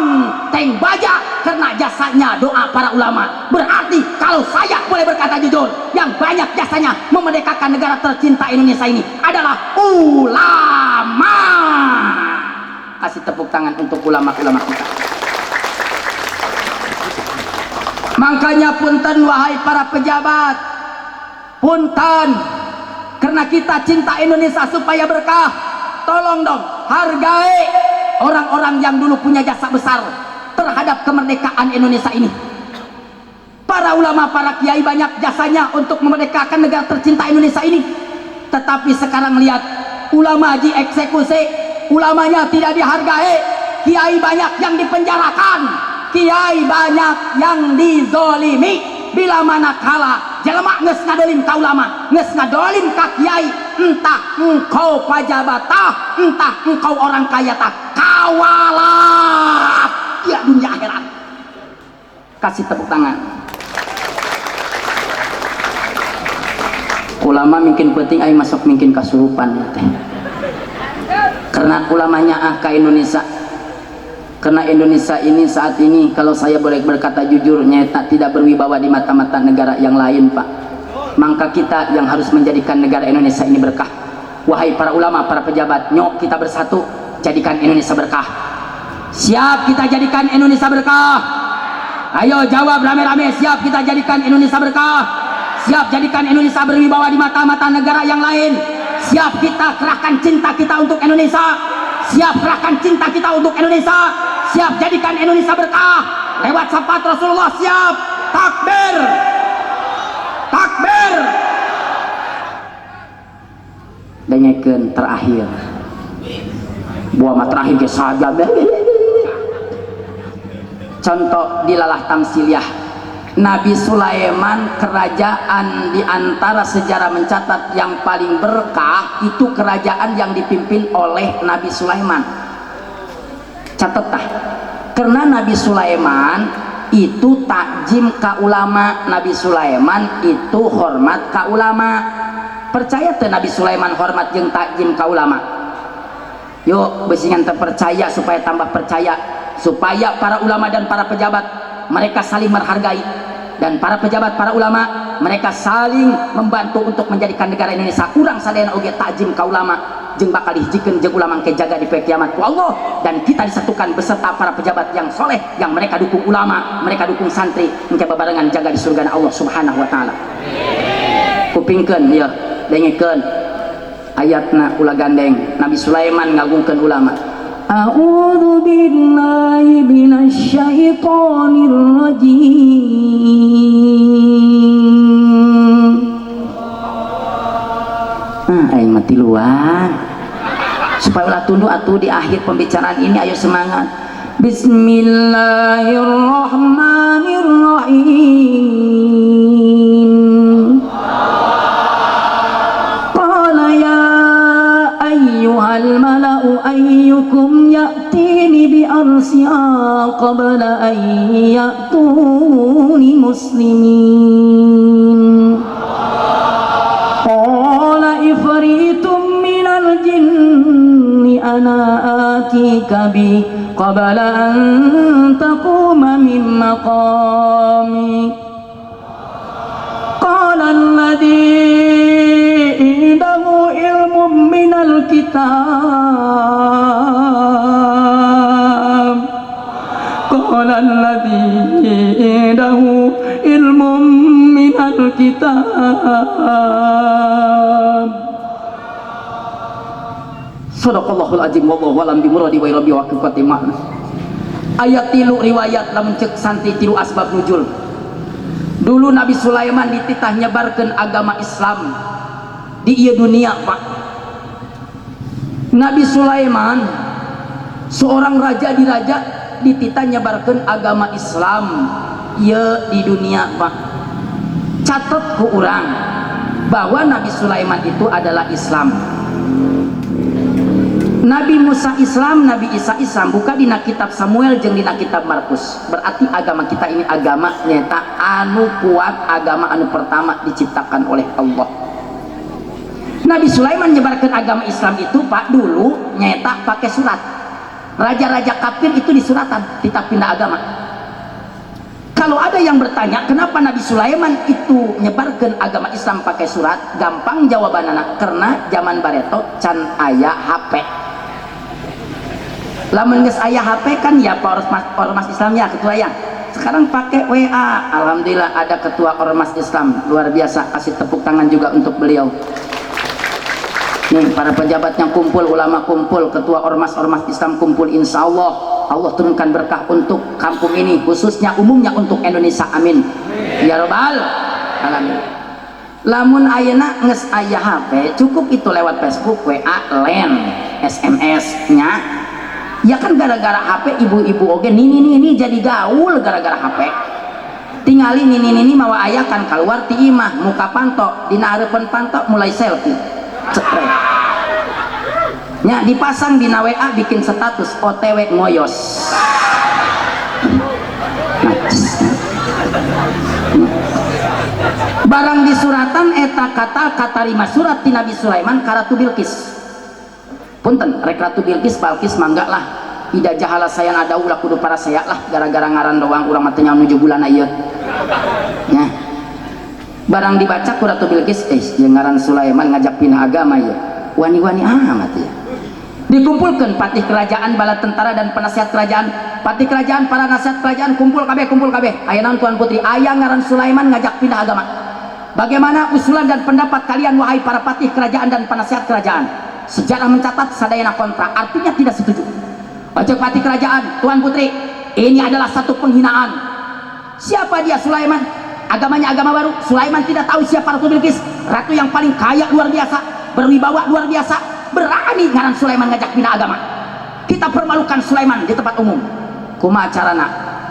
tank baja karena jasanya doa para ulama. Berarti kalau saya boleh berkata jujur, yang banyak jasanya memerdekakan negara tercinta Indonesia ini adalah ulama. Kasih tepuk tangan untuk ulama-ulama kita. Makanya punten wahai para pejabat, punten, karena kita cinta Indonesia supaya berkah, tolong dong hargai orang-orang yang dulu punya jasa besar terhadap kemerdekaan Indonesia ini. Para ulama, para kiai banyak jasanya untuk memerdekakan negara tercinta Indonesia ini. Tetapi sekarang lihat, ulama dieksekusi, ulamanya tidak dihargai, kiai banyak yang dipenjarakan, kiai banyak yang dizolimi. Bila mana kala jelema geus ngadolim ka ulama, geus ngadolim ka kiai, entah engkau pajabatah, entah engkau orang kaya tah, kawalat ya dunia akhirat. Kasih tepuk tangan. Ulama mungkin penting ai masuk mungkin kasurupan ya teh. Karena ulamanya ka Indonesia. Karena Indonesia ini saat ini kalau saya boleh berkata jujur nyata tidak berwibawa di mata-mata negara yang lain Pak. Maka kita yang harus menjadikan negara Indonesia ini berkah. Wahai para ulama, para pejabat, nyok kita bersatu jadikan Indonesia berkah. Siap kita jadikan Indonesia berkah? Ayo jawab rame-rame, siap kita jadikan Indonesia berkah? Siap jadikan Indonesia berwibawa di mata-mata negara yang lain? Siap kita kerahkan cinta kita untuk Indonesia? Siap kerahkan cinta kita untuk Indonesia? Siap jadikan Indonesia berkah lewat syafaat Rasulullah? Siap. Takbir, takbir. Dengarkan terakhir buah mat terakhir ke saja. Contoh dilalah tamsiliyah Nabi Sulaiman, kerajaan diantara sejarah mencatat yang paling berkah itu kerajaan yang dipimpin oleh Nabi Sulaiman. Catat tah, karena Nabi Sulaiman itu takjim ka ulama, Nabi Sulaiman itu hormat ka ulama. Percaya tuh Nabi Sulaiman hormat jeung takjim ka ulama? Yuk besingan terpercaya supaya tambah percaya, supaya para ulama dan para pejabat mereka saling menghargai, dan para pejabat, para ulama mereka saling membantu untuk menjadikan negara Indonesia kurang sadayana oge takjim ka ulama jeung bakal dihijikeun jeung ulama ke jaga di poe kiamat ku Allah, dan kita disatukan beserta para pejabat yang soleh yang mereka dukung ulama, mereka dukung santri engke babarengan jaga di surga Allah Subhanahu wa taala. Kupingkeun ya, dengekeun ayatna ulah gandeng Nabi Sulaiman ngagungkeun ulama. A'udzu billahi minasy syaithanir rajim. Aing mati luar. Supaya ulah tunduk atuh di akhir pembicaraan ini, ayo semangat. Bismillahirrahmanirrahim. Qala ya ayyuhal mala'u ayyukum ya'tini bi arsiha qabla an ya'tuni مسلمين قال إفريت من الجن أنا آتيك به قبل أن تقوم من مقامي قال الذي عنده علم من الكتاب قال الذي عنده علم من الكتاب Sadaqallahul azim wallahu alam bimuradi wa rabbi wa qifatimah. Ayat tilu riwayat lamun cek santi tilu asbab nuzul. Dulu Nabi Sulaiman dititah nyebarkeun agama Islam di ieu dunia, Pak. Nabi Sulaiman seorang raja di raja dititah nyebarkeun agama Islam ieu di dunia, Pak. Catat ku urang bahwa Nabi Sulaiman itu adalah Islam. Nabi Musa Islam, Nabi Isa Islam, buka dina kitab Samuel jeung dina kitab Markus. Berarti agama kita ini agama nyata anu kuat, agama anu pertama diciptakan oleh Allah. Nabi Sulaiman menyebarkan agama Islam itu, Pak, dulu nyata pakai surat. Raja-raja kafir itu disuratan, kita pindah agama. Kalau ada yang bertanya kenapa Nabi Sulaiman itu nyebarkan agama Islam pakai surat, gampang jawabanana, karena zaman bareto can aya HP. Lamun geus aya HP kan ya ormas Islam ya ketua ya. Sekarang pakai WA. Alhamdulillah ada ketua ormas Islam, luar biasa. Kasih tepuk tangan juga untuk beliau. Nih para pejabatnya kumpul, ulama kumpul, ketua ormas-ormas Islam kumpul, insya Allah Allah turunkan berkah untuk kampung ini, khususnya umumnya untuk Indonesia, amin ya robbal alamin. Lamun ayeuna nges aya HP cukup itu lewat Facebook, WA, LAN, SMS nya ya kan gara-gara HP ibu-ibu oge ini jadi gaul gara-gara HP. Tingali ini mawa ayah kan keluar ti imah muka pantok dina hareupeun pantok mulai selfie cepret nya dipasang dina WA bikin status OTW ngoyos. Barang di suratan eta kata lima surat ti Nabi Sulaiman ka Ratu Bilqis. Punten rek Ratu Bilqis Balqis mangga lah ida jahala sayan ada ulah kudu para saya lah gara-gara ngaran doang urang mah teh nyaho nuju bulan ieu nya barang dibaca ku Ratu Bilqis jeung ngaran Sulaiman ngajak pindah agama ieu wani-wani amat ya. Dikumpulkan patih kerajaan, bala tentara dan penasihat kerajaan, patih kerajaan, para nasihat kerajaan kumpul kabeh aya naon Tuan Putri, aya ngaran Sulaiman ngajak pindah agama. Bagaimana usulan dan pendapat kalian wahai para patih kerajaan dan penasihat kerajaan? Sejarah mencatat sadayana kontra, artinya tidak setuju. Ojek patih kerajaan, Tuan Putri, ini adalah satu penghinaan. Siapa dia Sulaiman? Agamanya agama baru. Sulaiman tidak tahu siapa Ratu Bilqis, ratu yang paling kaya luar biasa, berwibawa luar biasa. Berani ngaran Sulaiman ngajak pindah agama. Kita permalukan Sulaiman di tempat umum. Kumaha carana?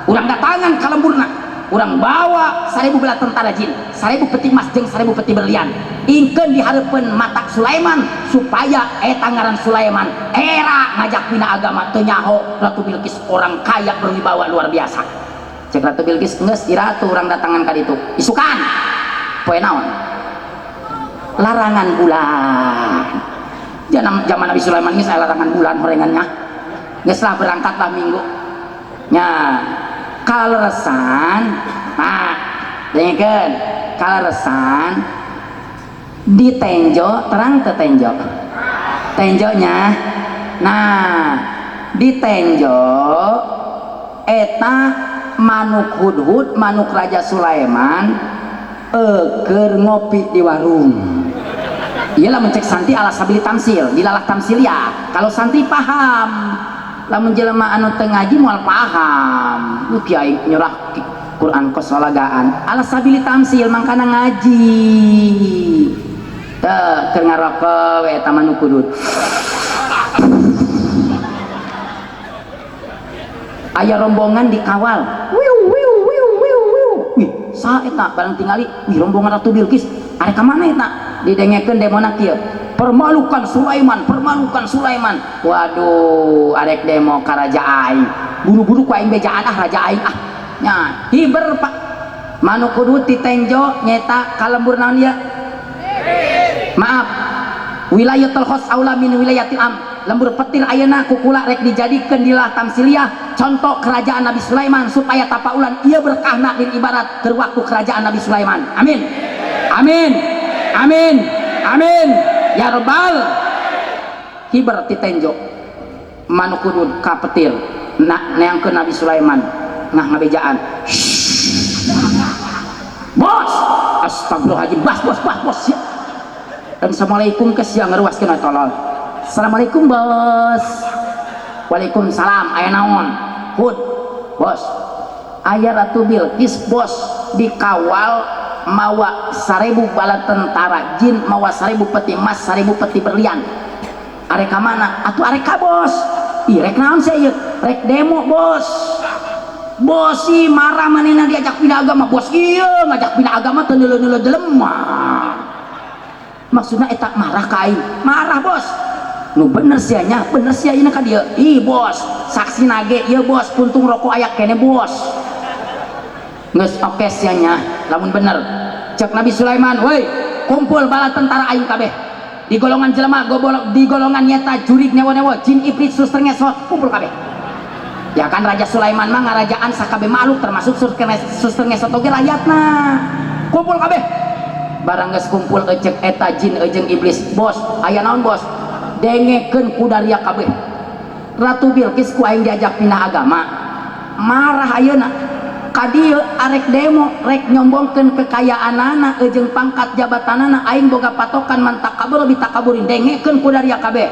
Urang datangan ka lemburna, urang bawa 1000 bala tentara jin, 1000 peti emas jeung 1000 peti berlian. Ingkeun di hareupeun mata Sulaiman supaya eta ngaran Sulaiman era ngajak pindah agama teu nyaho Ratu Bilqis orang kaya berwibawa luar biasa. Cek Ratu Bilqis geus di ratu urang datangan ka ditu. Isukan. Poe naon? Larangan bulan. Zaman Nabi Sulaiman ini saya larangan bulan horengannya nggak setelah berangkatlah minggu nya kaleresan nah dengarkan kaleresan di tenjo terang ke tenjo tenjonya nah di tenjo eta manuk hudhud manuk Raja Sulaiman keur ngopi di warung. Iyalah mencek santi ala sabili tamsil dilalah tamsil ya kalau santi paham lamun jelema anu teu ngaji moal paham lu kiai nyurah Quran kosolagaan ala sabili tamsil mangkana ngaji teu keur ngaroko we eta manu kudut aya rombongan dikawal wiu wiu wiu wiu wiu wih saha eta barang tingali wih rombongan Ratu Bilqis are ka mana eta didengekeun demona kieu permalukan Sulaiman. Waduh arek demo ka raja aing buru-buru ku aing bejaan raja aing nya hiber Pak manu kudu titenjo nyeta kalembur naon ya maaf wilayatul khos aula min wilayatil am lembur petir ayeuna kukula rek dijadikeun dilah tamsiliyah contoh kerajaan Nabi Sulaiman supaya tapaulan ieu berkahna din ibarat keur waktu kerajaan Nabi Sulaiman amin amin amin amin ya rabbal hiber titenjo manu kudu ka petir neangkeun Nabi Sulaiman ngah ngabejaan bos astagfirullahaladzim bos ya. Dan assalamualaikum ke siang ngeruaskeun tolol assalamualaikum bos waalaikumsalam aya naon hud bos aya Ratu Bilqis bos dikawal mawa 1000 bala tentara jin mawa 1000 peti emas 1000 peti berlian arek ka mana atuh arek ka bos ih rek naon sih ieu rek demo bos bos si marah manehna diajak pindah agama bos ieu ngajak pindah agama teu neuleuh-neuleuh delemah maksudnya etak marah ka aing marah bos nu bener sia nya bener sia ayeuna ka dieu ih bos saksi nage ieu bos puntung rokok aya kene bos geus oke sia nya lamun bener cek Nabi Sulaiman woi kumpul bala tentara aing kabeh di golongan jelema di golongan nyeta jurig nyawa-nyawa jin iblis suster ngesot kumpul kabeh ya kan Raja Sulaiman mah ngarajaan sakabeh makhluk termasuk suster ngesot oge rakyatna kumpul kabeh barang geus kumpul ecek eta jin jeung iblis bos aya naon bos dengekeun ku daria kabeh Ratu Bilqis ku aing diajak pindah agama marah ayeuna ka dieu arek demo rek nyombongkeun kekayaanana jeung pangkat jabatanana aing boga patokan man takabur bi takaburin dengekeun ku daria kabeh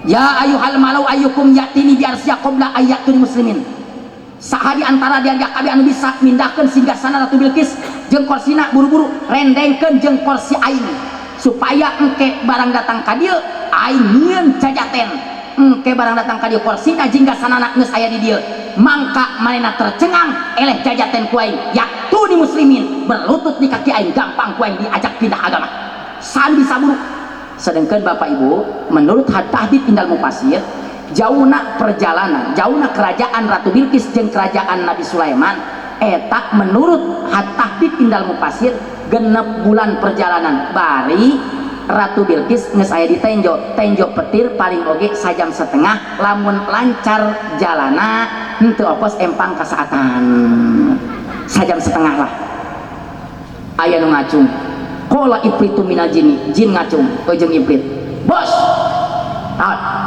ya ayuhal malau ayyukum yatini bi arsya qabla ayatul muslimin saha di antara dia kabeh anu bisa mindahkeun singgasana Ratu Bilqis jeung korsina buru-buru rendengkeun jeung kursi aing supaya engke barang datang ka dieu aing nyieun cajaten engke barang datang ka dieu korsina jinggasanana geus aya di dieu mangka manehna tercengang eleh jajaten ku aing yaktuni muslimin berlutut di kaki aing gampang ku aing diajak pindah agama san bisa buru sedengkeun Bapak Ibu menurut Tahdid Indal Mufasir jauna perjalanan jauna kerajaan Ratu Bilqis jeung kerajaan Nabi Sulaiman eta menurut Tahdid Indal Mufasir genep bulan perjalanan bari Ratu Bilqis geus aya di tenjo petir paling oge 1,5 jam lamun lancar jalana henteu opos empang kasaatan 1,5 jam lah aya nu ngacung qala ibritu minal jin ngacung jeung ibrit bos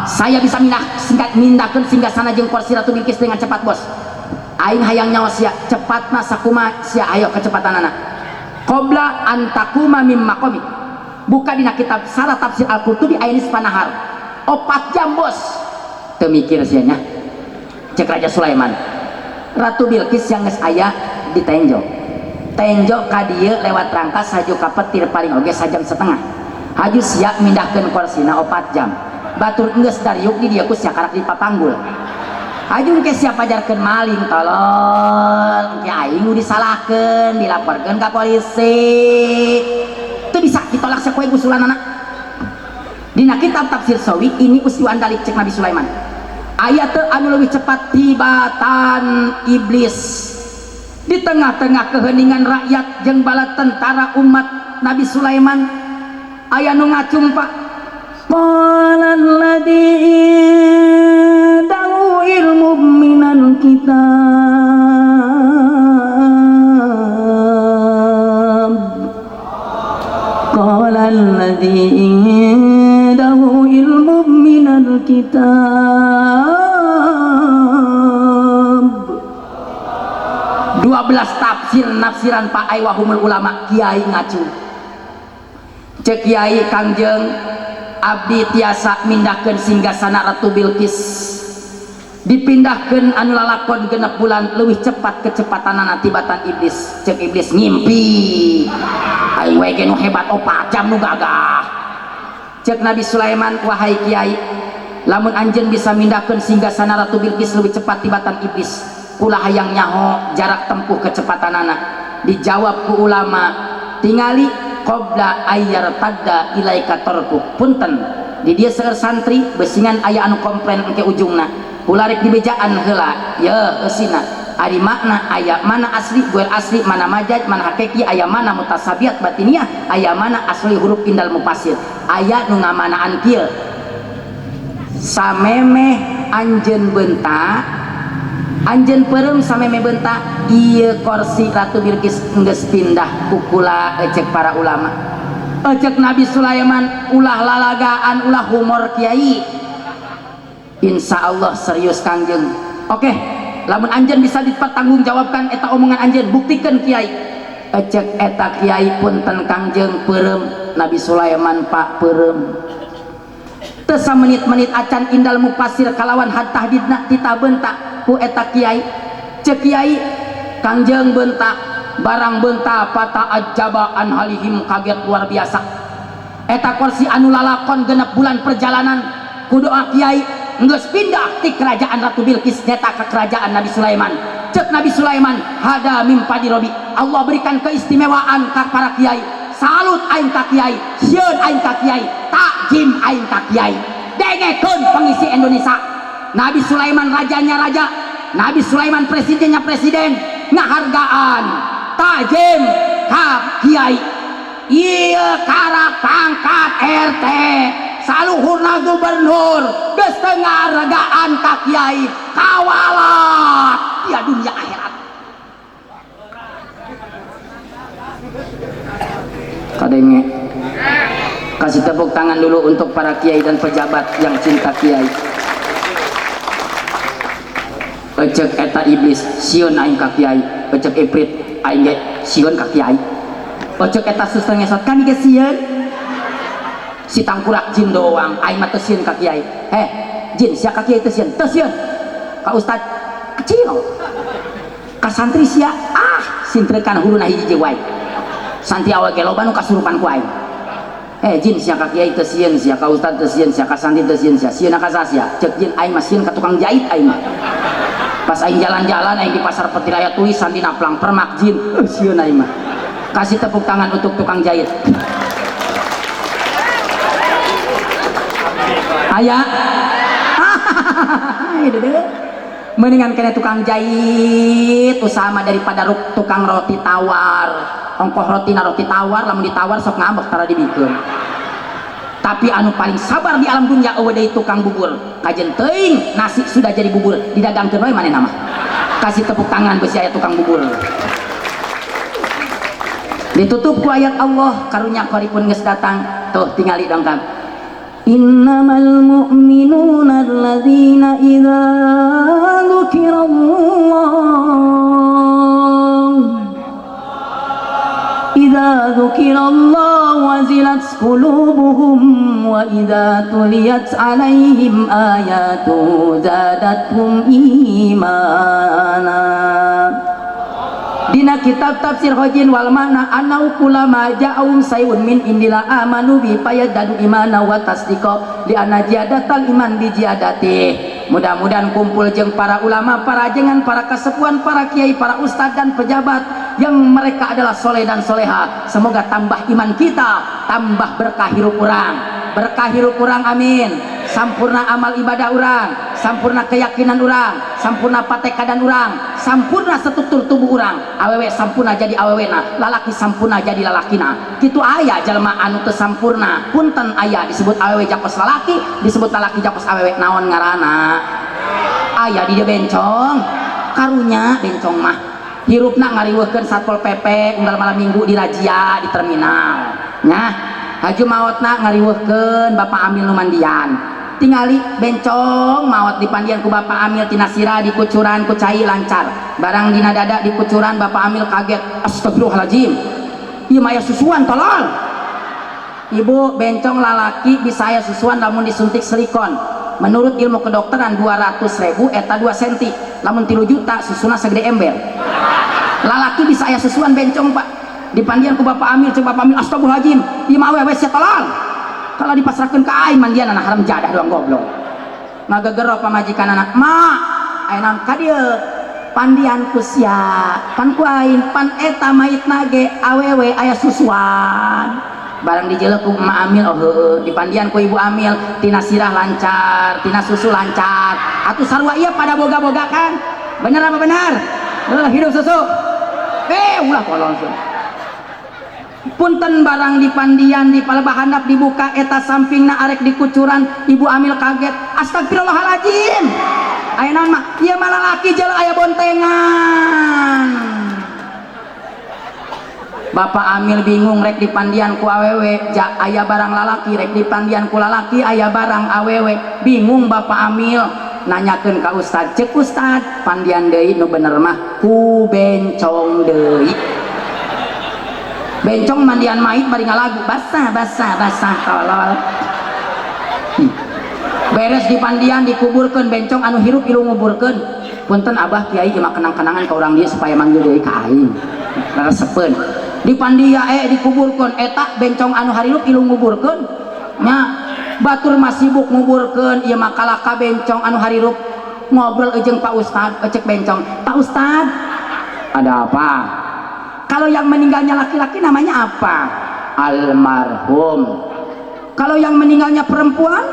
saya bisa mindahkeun singgasana jeung kursi Ratu Bilqis dengan cepat bos aing hayang nyawa sia cepatna sakumaha sia ayo kecepatanana qabla antakuma mim maqami buka dina kitab sarah tafsir Al-Qurtubi aya nisfa nahar 4 jam bos teu mikir sia nya cek Raja Sulaiman Ratu Bilqis yang geus aya di tenjo ka dieu lewat rangkas haju ka petir paling oge 1,5 jam haju sia mindahkeun kursina 4 jam batur geus dariuk di dieu ku sia karak dipapanggul haju ke sia pajarkeun maling tolong ya aing disalahkeun dilaporkeun ka polisi itu bisa ditolak sakoe usulanana dina kitab tafsir Sawi ini ustiwan dalik cek Nabi Sulaiman ayat anu leuwih cepat tibatan iblis di tengah-tengah keheningan rakyat jeung bala tentara umat Nabi Sulaiman aya nu ngacung Pak qala alladzi dahu ilmu minal kitab qala alladzi dahu ilmu minal kitab 12 tafsir nafsiran Pak Aywahumul ulama kiai ngacu cek kiai kangjeng abdi tiasa mindahkeun singgasana Ratu Bilqis dipindahkeun anu lalakon genep bulan leuwih cepat kecepatanana tibatan iblis cek iblis ngimpi aing we ge nu hebat 4 jam nu gagah cek Nabi Sulaiman wahai kiai lamun anjeun bisa mindahkeun singgasana Ratu Bilqis leuwih cepat tibatan iblis ulah hayang nyaho jarak tempuh kecepatanana dijawab ku ulama tingali qabla ayyar tadda ilaika tarku punten di dia seueur santri besingan aya anu komplain engke ujungna ulah rek dibejaan heula ye eusina Ari makna aya mana asli guel asli, mana majaz mana hakiki, aya mana mutasabiat batiniah, aya mana asli huruf indal mufasir. Aya nu ngamanaan kieu samemeh anjeun beunta, anjeun peureum samemeh beunta, ieu kursi Ratu Bilqis geus pindah ku kula ecek para ulama. Ecek Nabi Sulaiman ulah lalagaan ulah humor kiai. Insya Allah serius Kangjeng. Oke, lamun anjeun bisa dipertanggungjawabkan eta omongan anjeun, buktikeun kiai. Ecek eta kiai punten Kangjeng peureum Nabi Sulaiman pak peureum. Teu samenit-menit acan indal mufasir kalawan had tahdidna ditabeunta ku eta kiai. Cek kiai Kangjeng beunta barang beunta pata ajabaan halihim kaget luar biasa. Eta kursi anu lalakon genep bulan perjalanan ku doa kiai geus pindah ti kerajaan Ratu Bilqis nyata ke kerajaan Nabi Sulaiman. Cek Nabi Sulaiman hada mimpa di robi, Allah berikan keistimewaan ka para kiai. Salut aing ka kiai, sieun aing ka kiai, takjim aing ka kiai. Dengekeun pengisi Indonesia. Nabi Sulaiman rajanya raja, Nabi Sulaiman presidennya presiden, ngahargaan takjim ka kiai. Ieu kara pangkat RT, saluhurna gubernur, geus teu ngaragaan ka kiai, kawalat ya dunia akhirat. Kadenge kasih tepuk tangan dulu untuk para kiai dan pejabat yang cinta kiai. Ecek eta iblis sieun aing ka kiai, ecek ifrit aing ge sieun ka kiai. Ecek eta suster ngesot kan ge sieun. Si tangkurak jin doang aing mah teu sieun ka kiai. Heh, jin sia ka kiai teu sieun, teu sieun. Ka ustad kecil. Ka santri sia sintrekan huluna hiji wae. Santri awal ge loba nu kasurupan ku aing. Jin sia ka kiai teu sieun, sia ka ustad teu sieun, sia ka santri teu sieun, sia sieun ka sia. Cek jin aing mah sieun ka tukang jahit aing mah. Pas aing jalan-jalan aing di pasar Petiraya tulisan dina plang permak jin, sieun aing mah. Kasih tepuk tangan untuk tukang jahit. Aya. Mendingan kena tukang jahit usaha mah daripada tukang roti tawar. Ongkoh rotina roti tawar, lamun ditawar sok ngambek tara dibikeun. Tapi anu paling sabar di alam dunia eueuh deui tukang bubur. Kajen teuing nasi sudah jadi bubur, didagangkeun wae manehna mah. Kasih tepuk tangan beusi aya tukang bubur. Ditutup ku ayat Allah, karunya qaripun geus datang. Tuh tingali dongkap. Innamal mu'minuna alladzina idza dzukirallah wazilat qulubuhum wa idza tuliyat alaihim ayatu zadatuhum imana. Dina kitab tafsir Hojin wal mana anau kulama ja'um sayun min indila amanu bi payadadu imana wa tasdiqa li anna jiyadatal iman bi jiyadati. Mudah-mudahan kumpul jeung para ulama, para ajengan, para kasepuhan, para kiai, para ustadz dan pejabat yang mereka adalah soleh dan soleha. Semoga tambah iman kita, tambah berkah hirup urang, berkah hirup urang, amin. Sampurna amal ibadah urang, sampurna keyakinan urang, sampurna patekadan urang, sampurna setutur tubuh urang, awewe sampurna jadi awewena, lalaki sampurna jadi lalakina. Kitu aya jalma anu teu sampurna, punten aya disebut awewe jakos lalaki, disebut lalaki jakos awewe, naon ngaranna? Aya di dieu bencong, karunya bencong mah hirupna ngariweuhkeun Satpol PP unggal malam minggu di razia di terminal. Nya, haju maotna ngariweuhkeun Bapak Amil nu mandian. Tingali bencong maot dipandian ku Bapak Amil tina sira dikucuran ku cai lancar. Barang dina dada dikucuran Bapak Amil kaget. Astagfirullahaladzim. Ieu mah aya susuan tolol. Ibu bencong lalaki bisa aya susuan lamun disuntik silikon. Menurut ilmu kedokteran 200.000 eta 2 cm. Lamun 3 juta susuna segede ember. Lalaki bisa aya susuan bencong Pak. Dipandian ku Bapak Amil, cek Bapak Amil astagfirullahaladzim. Ieu mah awewe sia tolol. Kalau dipasrahkan ke aing mandian anak haram jadah doang goblok. Ngagegero pamajikan anak mak ayeuna ka dieu pandian ku sia pan ku aing pan eta maitna ge awewe aya susuan. Barang dijeuleuh ku Emak Amil oh heueuh dipandian ku Ibu Amil tina sirah lancar tina susu lancar atuh sarua ieu pada boga-boga kan bener apa bener Hidup susu. Ulah kolong sih. Punten barang di pandian di palebahanap dibuka eta sampingna arek dikucuran ibu amil kaget astagfirullahaladzim aya naon mah ieu mah lalaki jeung aya bontengan bapak amil bingung rek di pandian ku awewe aya barang lalaki rek di pandian ku lalaki aya barang awewe bingung bapak amil nanyakeun ka ustad ceuk ustad pandian deui nu bener mah ku bencong deui bencong mandian mait bari ngalagu basah tolol beres di pandian dikuburkeun bencong anu hirup ilu nguburkeun punten abah kiai ieu mah kenang-kenangan ka urang dieu supaya manggil deui ka aing resepeun di pandia dikuburkeun eta bencong anu harirup ilu nguburkeun nya batur mah sibuk nguburkeun ieu mah kalaka bencong anu harirup ngobrol jeung Pak Ustad cek bencong Pak Ustad ada apa. Kalau yang meninggalnya laki-laki namanya apa? Almarhum. Kalau yang meninggalnya perempuan,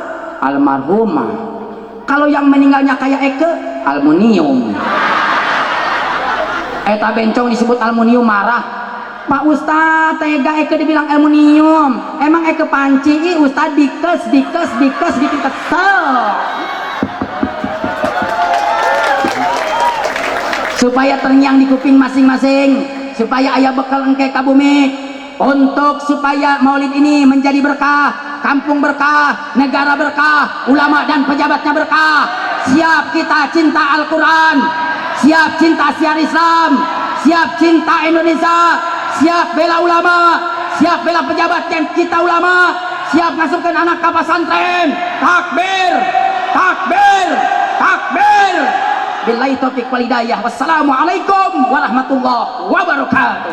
almarhumah. Kalau yang meninggalnya kayak Eke, aluminium. Eta bencong disebut aluminium marah. Pak Ustad tega Eke dibilang aluminium. Emang Eke panci, Ustad dikes. Supaya terngiang di kuping masing-masing. Supaya ayah bekal engke ka bumi untuk supaya maulid ini menjadi berkah, kampung berkah, negara berkah, ulama dan pejabatnya berkah. Siap kita cinta Al-Quran, siap cinta siar Islam, siap cinta Indonesia, siap bela ulama, siap bela pejabat dan kita ulama, siap masukkan anak ke pesantren. Takbir, takbir, takbir. Billahi taufiq wal hidayah. Wassalamualaikum warahmatullahi wabarakatuh.